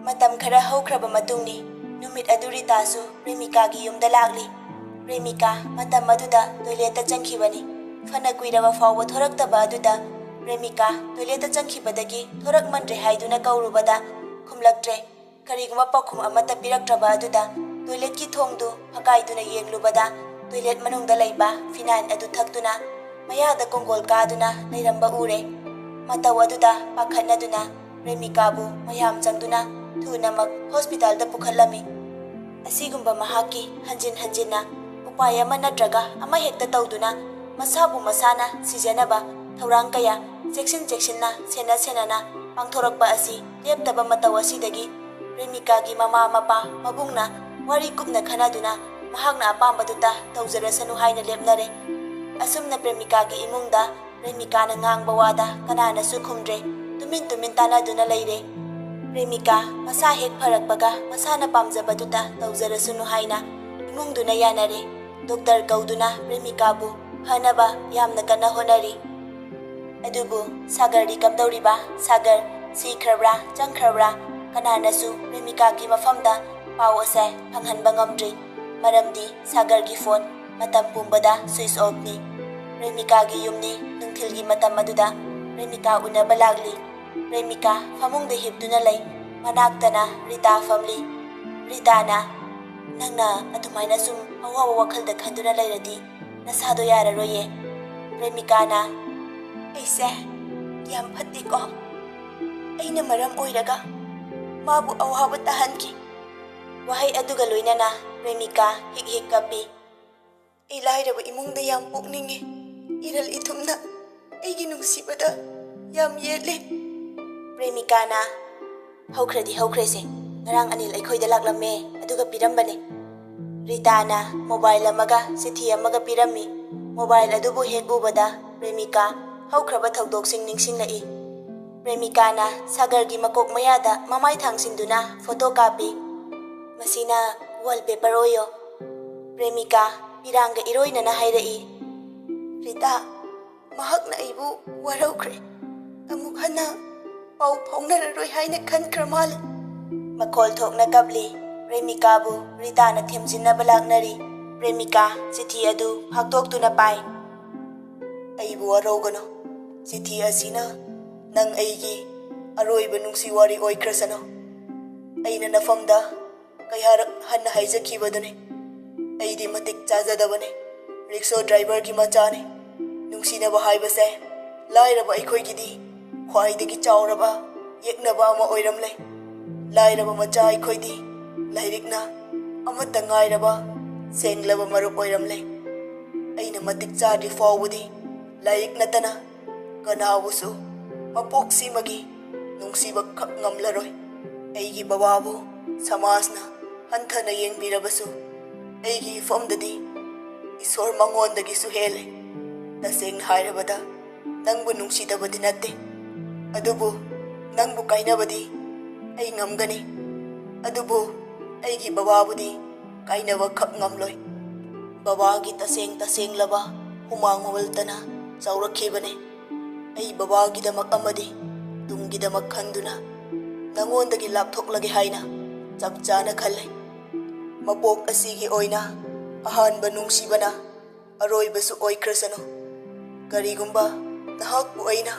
ꯃꯇꯝ ꯈꯔ ꯍꯧꯈ꯭ꯔꯕ ꯃꯇꯨꯡꯅꯤ ꯅꯨꯃꯤꯠ ꯑꯗꯨ ꯔꯤꯇꯥꯁꯨ ꯄ꯭ꯔꯦꯃꯤꯀꯥꯒꯤ ꯌꯨꯝꯗ ꯂꯥꯛꯂꯤ꯫ ꯄ꯭ꯔꯦꯃꯤꯀꯥ ꯃꯇꯝ ꯑꯗꯨꯗ ꯇꯣꯏꯂꯦꯠꯇ ꯆꯪꯈꯤꯕꯅꯤ꯫ ꯐꯅ ꯀꯨꯏꯔꯕ ꯐꯥꯎꯕ ꯊꯣꯔꯛꯇꯕ ꯑꯗꯨꯗ ꯄ꯭ꯔꯦꯃꯤꯀꯥ ꯇꯣꯏꯂꯦꯠꯇ ꯆꯪꯈꯤꯕꯗꯒꯤ ꯊꯣꯔꯛꯃꯟꯗ꯭ꯔꯦ ꯍꯥꯏꯗꯨꯅ ꯀꯧꯔꯨꯕꯗ ꯈꯨꯝꯂꯛꯇ꯭ꯔꯦ꯫ ꯀꯔꯤꯒꯨꯝꯕ ꯄꯥꯎꯈꯨꯝ ꯑꯃꯠꯇ ꯄꯤꯔꯛꯇ꯭ꯔꯕ ꯑꯗꯨꯗ ꯇꯣꯏꯂꯦꯠꯀꯤ ꯊꯣꯡꯗꯨ ꯐꯛꯀꯥꯏꯗꯨꯅ ꯌꯦꯡꯂꯨꯕꯗ ꯇꯣꯏꯂꯦꯠ ꯃꯅꯨꯡꯗ ꯂꯩꯕ ꯐꯤꯅꯥꯏꯜ ꯑꯗꯨ ꯊꯛꯇꯨꯅ ꯃꯌꯥꯗ ꯀꯣꯡꯒꯣꯜ ꯀꯥꯗꯨꯅ ꯂꯩꯔꯝꯕ ꯎꯔꯦ꯫ ꯃꯇꯧ ꯑꯗꯨꯗ ꯄꯥꯈꯠꯅꯗꯨꯅ ꯄ꯭ꯔꯦꯃꯤꯀꯥꯕꯨ ꯃꯌꯥꯝ ꯆꯪꯗꯨꯅ ꯊꯨꯅꯃꯛ ꯍꯣꯁꯄꯤꯇꯥꯜꯗ ꯄꯨꯈꯠꯂꯝꯃꯤ꯫ ꯑꯁꯤꯒꯨꯝꯕ ꯃꯍꯥꯛꯀꯤ ꯍꯟꯖꯤꯟ ꯍꯟꯖꯤꯟꯅ ꯎꯄꯥꯏ ꯑꯃ ꯅꯠꯇ꯭ꯔꯒ ꯑꯃ ꯍꯦꯛꯇ ꯇꯧꯗꯨꯅ ꯃꯁꯥꯕꯨ ꯃꯁꯥꯅ ꯁꯤꯖꯅꯕ ꯊꯧꯔꯥꯡ ꯀꯌꯥ ꯆꯦꯛꯁꯤꯟꯅ ꯁꯦꯟꯅꯅ ꯄꯥꯡꯊꯣꯔꯛꯄ ꯑꯁꯤ ꯂꯦꯞꯇꯕ ꯃꯇꯧ ꯑꯁꯤꯗꯒꯤ ꯄ꯭ꯔꯦꯃꯤꯀꯥꯒꯤ ꯃꯃꯥ ꯃꯄꯥ ꯃꯕꯨꯡꯅ ꯋꯥꯔꯤ ꯀꯨꯞꯅ ꯈꯟꯅꯗꯨꯅ ꯃꯍꯥꯛꯅ ꯑꯄꯥꯝꯕꯗꯨꯇ ꯇꯧꯖꯔꯁꯅꯨ ꯍꯥꯏꯅ ꯂꯦꯞꯅꯔꯦ꯫ ꯑꯁꯨꯝꯅ ꯄ꯭ꯔꯦꯃꯤꯀꯥꯒꯤ ꯏꯃꯨꯡꯗ ꯄ꯭ꯔꯦꯃꯤꯀꯥꯅ ꯉꯥꯡꯕ ꯋꯥꯗ ꯀꯅꯥꯅꯁꯨ ꯈꯨꯝꯗ꯭ꯔꯦ꯫ ꯇꯨꯃꯤꯟ ꯇꯥꯟꯅꯗꯨꯅ ꯂꯩꯔꯦ꯫ ꯄ꯭ꯔꯦꯃꯤꯀꯥ ꯃꯁꯥ ꯍꯦꯛ ꯐꯔꯛꯄꯒ ꯃꯁꯥꯅ ꯄꯥꯝꯖꯕꯗꯨꯇ ꯇꯧꯖꯔꯁꯅꯨ ꯍꯥꯏꯅ ꯏꯃꯨꯡꯗꯨꯅ ꯌꯥꯅꯔꯦ꯫ ꯗꯣꯛꯇꯔ ꯀꯧꯗꯨꯅ ꯄ꯭ꯔꯦꯃꯤꯀꯥꯕꯨ ꯐꯅꯕ ꯌꯥꯝꯅ ꯀꯟꯅ ꯍꯣꯠꯅꯔꯤ꯫ ꯑꯗꯨꯕꯨ ꯁꯥꯒꯔꯗꯤ ꯀꯝꯗꯧꯔꯤꯕ? ꯁꯥꯒꯔ ꯁꯤꯈ꯭ꯔꯕ꯭ꯔꯥ ꯆꯪꯈ꯭ꯔꯕ꯭ꯔꯥ? ꯀꯅꯥꯅꯁꯨ ꯄ꯭ꯔꯦꯃꯤꯀꯥꯒꯤ ꯃꯐꯝꯗ ꯄꯥꯎ ꯑꯁꯦ ꯐꯪꯍꯟꯕ ꯉꯝꯗ꯭ꯔꯤ꯫ ꯃꯔꯝꯗꯤ ꯁꯥꯒꯔꯒꯤ ꯐꯣꯟ ꯃꯇꯝ ꯄꯨꯝꯕꯗ ꯁ꯭ꯋꯤꯆ ꯑꯣꯐꯅꯤ꯫ ꯄ꯭ꯔꯦꯃꯤꯀꯥꯒꯤ ꯌꯨꯝꯅꯤ ꯅꯨꯡꯊꯤꯜꯒꯤ ꯃꯇꯝ ꯑꯗꯨꯗ ꯄ꯭ꯔꯦꯃꯤꯀꯥ ꯎꯅꯕ ꯂꯥꯛꯂꯤ꯫ ꯄ꯭ꯔꯦꯃꯤꯀꯥ ꯐꯃꯨꯡꯗ ꯍꯤꯞꯇꯨꯅ ꯂꯩ꯫ ꯃꯅꯥꯛꯇꯅ ꯔꯤꯇꯥ ꯐꯝꯂꯤ꯫ ꯔꯤꯇꯥꯅ ꯅꯪꯅ ꯑꯗꯨꯃꯥꯏꯅ ꯁꯨꯝ ꯑꯋꯥꯕ ꯋꯥꯈꯜꯗ ꯈꯟꯗꯨꯅ ꯂꯩꯔꯗꯤ ꯅꯁꯥꯗꯣ ꯌꯥꯔꯔꯣꯏꯌꯦ꯫ ꯄ꯭ꯔꯦꯃꯤꯀꯥꯅ ꯑꯩꯁꯦ ꯌꯥꯝ ꯐꯠꯇꯦꯀꯣ, ꯑꯩꯅ ꯃꯔꯝ ꯑꯣꯏꯔꯒ ꯃꯥꯕꯨ ꯑꯋꯥꯕ ꯇꯥꯍꯟꯈꯤ꯫ ꯋꯥꯍꯩ ꯑꯗꯨꯒ ꯂꯣꯏꯅꯅ ꯄ꯭ꯔꯦꯃꯤꯀꯥ ꯍꯤꯛ ꯍꯤꯛ ꯀꯞꯄꯤ꯫ ꯑꯩ ꯂꯥꯏꯔꯕ ꯏꯃꯨꯡꯗ ꯌꯥꯝ ꯄꯣꯛꯅꯤꯡꯉꯤ꯫ ꯏꯔꯜ ꯏꯊꯨꯝꯅ ꯑꯩꯒꯤ ꯅꯨꯡꯁꯤꯕꯗ ꯌꯥꯝ ꯌꯦꯠꯂꯤ꯫ ꯄ꯭ꯔꯦꯃꯤꯀꯥꯅ ꯍꯧꯈ꯭ꯔꯗꯤ ꯍꯧꯈ꯭ꯔꯦꯁꯦ, ꯉꯔꯥꯡ ꯑꯅꯤꯜ ꯑꯩꯈꯣꯏꯗ ꯂꯥꯛꯂꯝꯃꯦ, ꯑꯗꯨꯒ ꯄꯤꯔꯝꯕꯅꯦ꯫ ꯔꯤꯇꯥꯅ ꯃꯣꯕꯥꯏꯜ ꯑꯃꯒ ꯆꯤꯊꯤ ꯑꯃꯒ ꯄꯤꯔꯝꯃꯤ꯫ ꯃꯣꯕꯥꯏꯜ ꯑꯗꯨꯕꯨ ꯍꯦꯛ ꯎꯕꯗ ꯄ꯭ꯔꯦꯃꯤꯀꯥ ꯍꯧꯈ꯭ꯔꯕ ꯊꯧꯗꯣꯛꯁꯤꯡ ꯅꯤꯡꯁꯤꯡꯂꯛꯏ꯫ ꯄ꯭ꯔꯦꯃꯤꯀꯥꯅ ꯁꯥꯒꯔꯒꯤ ꯃꯀꯣꯛ ꯃꯌꯥꯗ ꯃꯃꯥꯏ ꯊꯥꯡꯁꯤꯟꯗꯨꯅ ꯐꯣꯇꯣ ꯀꯥꯞꯄꯤ꯫ ꯃꯁꯤꯅ ꯋꯥꯜꯄꯦꯄꯔ ꯑꯣꯏꯌꯣ꯫ ꯄ꯭ꯔꯦꯃꯤꯀꯥ ꯄꯤꯔꯥꯡꯒ ꯏꯔꯣꯏꯅꯅ ꯍꯥꯏꯔꯛꯏ꯫ ꯔꯤꯇꯥ, ꯃꯍꯥꯛꯅ ꯑꯩꯕꯨ ꯋꯥꯔꯧꯈ꯭ꯔꯦ꯫ ꯑꯃꯨꯛ ꯍꯟꯅ ꯄꯥꯎ ꯐꯥꯎꯅꯔꯔꯣꯏ ꯍꯥꯏꯅ ꯈꯟꯈ꯭ꯔ ꯃꯥꯜꯂꯦ꯫ ꯃꯈꯣꯜ ꯊꯣꯛꯅ ꯀꯞꯂꯤ꯫ ꯄ꯭ꯔꯦꯃꯤꯀꯥꯕꯨ ꯔꯤꯇꯥꯅ ꯊꯦꯝꯖꯤꯟꯅꯕ ꯂꯥꯛꯅꯔꯤ꯫ ꯄ꯭ꯔꯦꯃꯤꯀꯥ ꯆꯤꯊꯤ ꯑꯗꯨ ꯐꯥꯛꯇꯣꯛꯇꯨꯅ ꯄꯥꯏ꯫ ꯑꯩꯕꯨ ꯋꯥꯔꯧꯒꯅꯨ꯫ ꯆꯤꯊꯤ ꯑꯁꯤꯅ ꯅꯪ ꯑꯩꯒꯤ ꯑꯔꯣꯏꯕ ꯅꯨꯡꯁꯤ ꯋꯥꯔꯤ ꯑꯣꯏꯈ꯭ꯔꯁꯅꯨ꯫ ꯑꯩꯅ ꯅꯐꯝꯗ ꯀꯌꯥꯔꯛ ꯍꯟꯅ ꯍꯥꯏꯖꯈꯤꯕꯗꯨꯅꯤ꯫ ꯑꯩꯗꯤ ꯃꯇꯤꯛ ꯆꯥꯖꯗꯕꯅꯤ, ꯔꯤꯛꯁꯣ ꯗ꯭ꯔꯥꯏꯚꯔꯒꯤ ꯃꯆꯥꯅꯤ꯫ ꯅꯨꯡꯁꯤꯅꯕ ꯍꯥꯏꯕꯁꯦ ꯂꯥꯏꯔꯕ ꯑꯩꯈꯣꯏꯒꯤꯗꯤ ꯈ꯭ꯋꯥꯏꯗꯒꯤ ꯆꯥꯎꯔꯕ ꯌꯦꯛꯅꯕ ꯑꯃ ꯑꯣꯏꯔꯝꯂꯦ꯫ ꯂꯥꯏꯔꯕ ꯃꯆꯥ ꯑꯩꯈꯣꯏꯗꯤ ꯂꯥꯏꯔꯤꯛꯅ ꯑꯃꯠꯇ ꯉꯥꯏꯔꯕ ꯁꯦꯡꯂꯕ ꯃꯔꯨꯞ ꯑꯣꯏꯔꯝꯂꯦ꯫ ꯑꯩꯅ ꯃꯇꯤꯛ ꯆꯥꯗ꯭ꯔꯤ ꯐꯥꯎꯕꯗꯤ ꯂꯥꯏꯔꯤꯛ ꯅꯠꯇꯅ ꯀꯅꯥꯕꯨꯁꯨ ꯃꯄꯣꯛꯁꯤꯃꯒꯤ ꯅꯨꯡꯁꯤꯕ ꯈꯛ ꯉꯝꯂꯔꯣꯏ꯫ ꯑꯩꯒꯤ ꯕꯕꯥꯕꯨ ꯁꯃꯥꯖꯅ ꯍꯟꯊꯅ ꯌꯦꯡꯕꯤꯔꯕꯁꯨ ꯑꯩꯒꯤ ꯏꯐꯝꯗꯗꯤ ꯏꯁꯣꯔ ꯃꯉꯣꯟꯗꯒꯤꯁꯨ ꯍꯦꯜꯂꯦ꯫ ꯇꯁꯦꯡꯅ ꯍꯥꯏꯔꯕꯗ ꯅꯪꯕꯨ ꯅꯨꯡꯁꯤꯗꯕꯗꯤ ꯅꯠꯇꯦ, ꯑꯗꯨꯕꯨ ꯅꯪꯕꯨ ꯀꯥꯏꯅꯕꯗꯤ ꯑꯩ ꯉꯝꯒꯅꯤ꯫ ꯑꯗꯨꯕꯨ ꯑꯩꯒꯤ ꯕꯕꯥꯕꯨꯗꯤ ꯀꯥꯏꯅꯕ ꯈꯛ ꯉꯝꯂꯣꯏ꯫ ꯕꯕꯥꯒꯤ ꯇꯁꯦꯡꯂꯕ ꯍꯨꯃꯥꯡ ꯃꯃꯜꯇꯅ ꯆꯥꯎꯔꯛꯈꯤꯕꯅꯦ꯫ ꯑꯩ ꯕꯕꯥꯒꯤꯗꯃꯛ ꯑꯃꯗꯤ ꯇꯨꯡꯒꯤꯗꯃꯛ ꯈꯟꯗꯨꯅ ꯅꯉꯣꯟꯗꯒꯤ ꯂꯥꯞꯊꯣꯛꯂꯒꯦ ꯍꯥꯏꯅ ꯆꯞ ꯆꯥꯅ ꯈꯜꯂꯦ꯫ ꯃꯄꯣꯛ ꯑꯁꯤꯒꯤ ꯑꯣꯏꯅ ꯑꯍꯥꯟꯕ ꯅꯨꯡꯁꯤꯕꯅ ꯑꯔꯣꯏꯕꯁꯨ ꯑꯣꯏꯈ꯭ꯔꯁꯅꯨ꯫ ꯀꯔꯤꯒꯨꯝꯕ ꯅꯍꯥꯛꯄꯨ ꯑꯩꯅ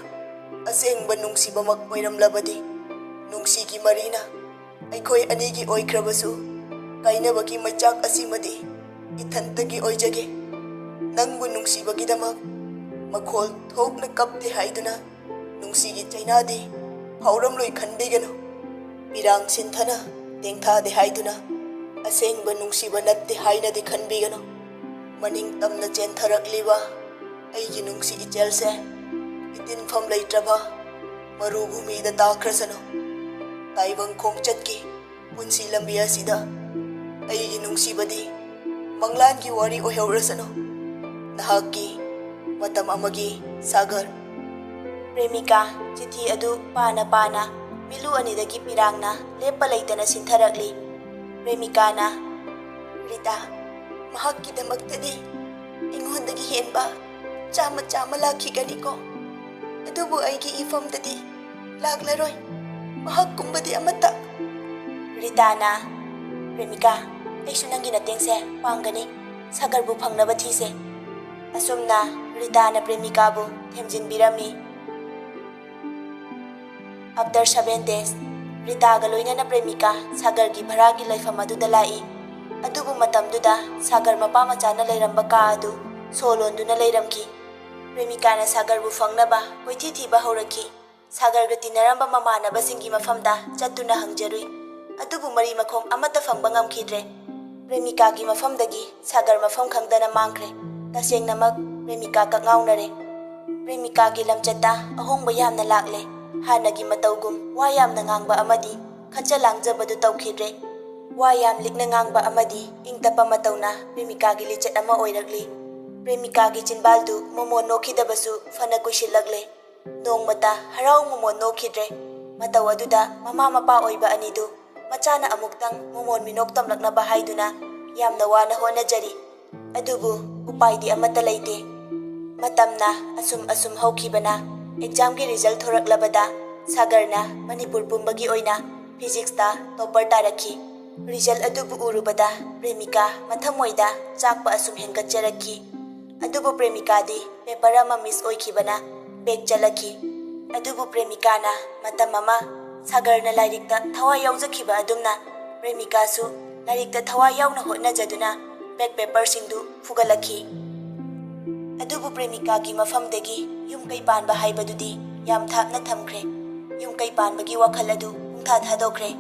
ꯑꯁꯦꯡꯕ ꯅꯨꯡꯁꯤꯕꯃꯛ ꯑꯣꯏꯔꯝꯂꯕꯗꯤ, ꯅꯨꯡꯁꯤꯒꯤ ꯃꯔꯤꯅ ꯑꯩꯈꯣꯏ ꯑꯅꯤꯒꯤ ꯑꯣꯏꯈ꯭ꯔꯕꯁꯨ ꯀꯥꯏꯅꯕꯒꯤ ꯃꯩꯆꯥꯛ ꯑꯁꯤꯃꯗꯤ ꯏꯊꯟꯇꯒꯤ ꯑꯣꯏꯖꯒꯦ꯫ ꯅꯪꯕꯨ ꯅꯨꯡꯁꯤꯕꯒꯤꯗꯃꯛ ꯃꯈꯣꯜ ꯊꯣꯛꯅ ꯀꯞꯇꯦ ꯍꯥꯏꯗꯨꯅ ꯅꯨꯡꯁꯤꯒꯤ ꯆꯩꯅꯥꯗꯤ ꯐꯥꯎꯔꯝꯂꯣꯏ ꯈꯟꯕꯤꯒꯅꯨ꯫ ꯄꯤꯔꯥꯡ ꯁꯤꯟꯊꯅ ꯇꯦꯡꯊꯥꯗꯦ ꯍꯥꯏꯗꯨꯅ ꯑꯁꯦꯡꯕ ꯅꯨꯡꯁꯤꯕ ꯅꯠꯇꯦ ꯍꯥꯏꯅꯗꯤ ꯈꯟꯕꯤꯒꯅꯨ꯫ ꯃꯅꯤꯡ ꯇꯝꯅ ꯆꯦꯟꯊꯔꯛꯂꯤꯕ ꯑꯩꯒꯤ ꯅꯨꯡꯁꯤ ꯏꯆꯦꯜꯁꯦ ꯏꯇꯤꯟꯐꯝ ꯂꯩꯇ꯭ꯔꯕ ꯃꯔꯨꯚꯨꯃꯤꯗ ꯇꯥꯈ꯭ꯔꯁꯅꯨ꯫ ꯇꯥꯏꯕꯪ ꯈꯣꯡꯆꯠꯀꯤ ꯄꯨꯟꯁꯤ ꯂꯝꯕꯤ ꯑꯁꯤꯗ ꯑꯩꯒꯤ ꯅꯨꯡꯁꯤꯕꯗꯤ ꯃꯪꯂꯥꯟꯒꯤ ꯋꯥꯔꯤ ꯑꯣꯏꯍꯧꯔꯁꯅꯨ꯫ ꯅꯍꯥꯛꯀꯤ ꯃꯇꯝ ꯑꯃꯒꯤ ꯁꯥꯒꯔ꯫ ꯄ꯭ꯔꯦꯃꯤꯀꯥ ꯆꯤꯊꯤ ꯑꯗꯨ ꯄꯥꯅ ꯄꯥꯅ ꯃꯤꯠꯂꯨ ꯑꯅꯤꯗꯒꯤ ꯄꯤꯔꯥꯡꯅ ꯂꯦꯞꯄ ꯂꯩꯇꯅ ꯁꯤꯟꯊꯔꯛꯂꯤ꯫ ꯄ꯭ꯔꯦꯃꯤꯀꯥꯅ, ꯔꯤꯇꯥ, ꯃꯍꯥꯛꯀꯤꯗꯃꯛꯇꯗꯤ ꯑꯩꯉꯣꯟꯗꯒꯤ ꯍꯦꯟꯕ ꯆꯥꯝꯃ ꯂꯥꯛꯈꯤꯒꯅꯤꯀꯣ, ꯑꯗꯨꯕꯨ ꯑꯩꯒꯤ ꯏꯐꯝꯗꯗꯤ ꯂꯥꯛꯂꯔꯣꯏ ꯃꯍꯥꯛꯀꯨꯝꯕꯗꯤ ꯑꯃꯠꯇ꯫ ꯔꯤꯇꯥꯅ, ꯄ꯭ꯔꯦꯃꯤꯀꯥ, ꯑꯩꯁꯨ ꯅꯪꯒꯤ ꯃꯇꯦꯡꯁꯦ ꯄꯥꯡꯒꯅꯤ꯫ ꯁꯥꯒꯔꯕꯨ ꯐꯪꯅꯕ ꯊꯤꯁꯦ꯫ ꯑꯁꯨꯝꯅ ꯔꯤꯇꯥꯅ ꯄ꯭ꯔꯦꯃꯤꯀꯥꯕꯨ ꯊꯦꯝꯖꯤꯟꯕꯤꯔꯝꯃꯤ꯫ ꯑꯐꯇꯔ 7 days, ꯔꯤꯇꯥꯒ ꯂꯣꯏꯅꯅ ꯄ꯭ꯔꯦꯃꯤꯀꯥ ꯁꯥꯒꯔꯒꯤ ꯚꯔꯥꯒꯤ ꯂꯩꯐꯝ ꯑꯗꯨꯗ ꯂꯥꯛꯏ꯫ ꯑꯗꯨꯕꯨ ꯃꯇꯝꯗꯨꯗ ꯁꯥꯒꯔ ꯃꯄꯥ ꯃꯆꯥꯅ ꯂꯩꯔꯝꯕ ꯀꯥ ꯑꯗꯨ ꯁꯣ ꯂꯣꯟꯗꯨꯅ ꯂꯩꯔꯝꯈꯤ꯫ ꯄ꯭ꯔꯦꯃꯤꯀꯥꯅ ꯁꯥꯒꯔꯕꯨ ꯐꯪꯅꯕ ꯀꯣꯏꯊꯤ ꯊꯤꯕ ꯍꯧꯔꯛꯈꯤ꯫ ꯁꯥꯒꯔꯒ ꯇꯤꯟꯅꯔꯝꯕ ꯃꯃꯥꯟꯅꯕꯁꯤꯡꯒꯤ ꯃꯐꯝꯗ ꯆꯠꯇꯨꯅ ꯍꯪꯖꯔꯨꯏ, ꯑꯗꯨꯕꯨ ꯃꯔꯤ ꯃꯈꯣꯡ ꯑꯃꯠꯇ ꯐꯪꯕ ꯉꯝꯈꯤꯗ꯭ꯔꯦ꯫ ꯄ꯭ꯔꯦꯃꯤꯀꯥꯒꯤ ꯃꯐꯝꯗꯒꯤ ꯁꯥꯒꯔ ꯃꯐꯝ ꯈꯪꯗꯅ ꯃꯥꯡꯈ꯭ꯔꯦ꯫ ꯇꯁꯦꯡꯅꯃꯛ ꯄ꯭ꯔꯦꯃꯤꯀꯥ ꯀꯛꯉꯥꯎꯅꯔꯦ꯫ ꯄ꯭ꯔꯦꯃꯤꯀꯥꯒꯤ ꯂꯝꯆꯠꯇ ꯑꯍꯣꯡꯕ ꯌꯥꯝꯅ ꯂꯥꯛꯂꯦ꯫ ꯍꯥꯟꯅꯒꯤ ꯃꯇꯧꯒꯨꯝ ꯋꯥ ꯌꯥꯝꯅ ꯉꯥꯡꯕ ꯑꯃꯗꯤ ꯈꯟꯆ ꯂꯥꯡꯖꯕꯗꯨ ꯇꯧꯈꯤꯗ꯭ꯔꯦ꯫ ꯋꯥ ꯌꯥꯝ ꯂꯤꯛꯅ ꯉꯥꯡꯕ ꯑꯃꯗꯤ ꯏꯪ ꯇꯞꯄ ꯃꯇꯧꯅ ꯄ꯭ꯔꯦꯃꯤꯀꯥꯒꯤ ꯂꯤꯆꯠ ꯑꯃ ꯑꯣꯏꯔꯛꯂꯤ꯫ ꯄ꯭ꯔꯦꯃꯤꯀꯥꯒꯤ ꯆꯤꯟꯕꯥꯜꯗꯨ ꯃꯣꯃꯣꯟ ꯅꯣꯛꯈꯤꯗꯕꯁꯨ ꯐꯅ ꯀꯨꯏꯁꯤꯜꯂꯛꯂꯦ꯫ ꯅꯣꯡꯃꯇ ꯍꯔꯥꯎ ꯃꯣꯃꯣꯟ ꯅꯣꯛꯈꯤꯗ꯭ꯔꯦ꯫ ꯃꯇꯧ ꯑꯗꯨꯗ ꯃꯃꯥ ꯃꯄꯥ ꯑꯣꯏꯕ ꯑꯅꯤꯗꯨ ꯃꯆꯥꯅ ꯑꯃꯨꯛꯇꯪ ꯃꯣꯃꯣꯟ ꯃꯤꯅꯣꯛ ꯇꯝꯂꯛꯅꯕ ꯍꯥꯏꯗꯨꯅ ꯌꯥꯝꯅ ꯋꯥꯅ ꯍꯣꯠꯅꯖꯔꯤ, ꯑꯗꯨꯕꯨ ꯎꯄꯥꯏꯗꯤ ꯑꯃꯠꯇ ꯂꯩꯇꯦ꯫ ꯃꯇꯝꯅ ꯑꯁꯨꯝ ꯍꯧꯈꯤꯕꯅ ꯑꯦꯛꯖꯥꯝꯒꯤ ꯔꯤꯖꯜ ꯊꯣꯔꯛꯂꯕꯗ ꯁꯥꯒꯔꯅ ꯃꯅꯤꯄꯨꯔ ꯄꯨꯝꯕꯒꯤ ꯑꯣꯏꯅ ꯐꯤꯖꯤꯛꯁꯇ ꯇꯣꯞꯄꯔ ꯇꯥꯔꯛꯈꯤ꯫ ꯔꯤꯖꯜ ꯑꯗꯨꯕꯨ ꯎꯔꯨꯕꯗ ꯄ꯭ꯔꯦꯃꯤꯀꯥ ꯃꯊꯃꯣꯏꯗ ꯆꯥꯛꯄ ꯑꯁꯨꯝ ꯍꯦꯟꯒꯠꯆꯔꯛꯈꯤ꯫ ꯑꯗꯨꯕꯨ ꯄ꯭ꯔꯦꯃꯤꯀꯥꯗꯤ ꯄꯦꯄꯔ ꯑꯃ ꯃꯤꯁ ꯑꯣꯏꯈꯤꯕꯅ ꯕꯦꯛ ꯆꯠꯂꯛꯈꯤ꯫ ꯑꯗꯨꯕꯨ ꯄ꯭ꯔꯦꯃꯤꯀꯥꯅ ꯃꯇꯝ ꯑꯃ ꯁꯥꯒꯔꯅ ꯂꯥꯏꯔꯤꯛꯇ ꯊꯋꯥꯏ ꯌꯥꯎꯖꯈꯤꯕ ꯑꯗꯨꯝꯅ ꯄ꯭ꯔꯦꯃꯤꯀꯥꯁꯨ ꯂꯥꯏꯔꯤꯛꯇ ꯊꯋꯥꯏ ꯌꯥꯎꯅ ꯍꯣꯠꯅꯖꯗꯨꯅ ꯕꯦꯛ ꯄꯦꯄꯔꯁꯤꯡꯗꯨ ꯐꯨꯒꯠꯂꯛꯈꯤ꯫ ꯑꯗꯨꯕꯨ ꯄ꯭ꯔꯦꯃꯤꯀꯥꯒꯤ ꯃꯐꯝꯗꯒꯤ ꯌꯨꯝ ꯀꯩ ꯄꯥꯟꯕ ꯍꯥꯏꯕꯗꯨꯗꯤ ꯌꯥꯝ ꯊꯥꯞꯅ ꯊꯝꯈ꯭ꯔꯦ꯫ ꯌꯨꯝ ꯀꯩ ꯄꯥꯟꯕꯒꯤ ꯋꯥꯈꯜ ꯑꯗꯨ ꯄꯨꯡꯊꯥ ꯊꯥꯗꯣꯛꯈ꯭ꯔꯦ꯫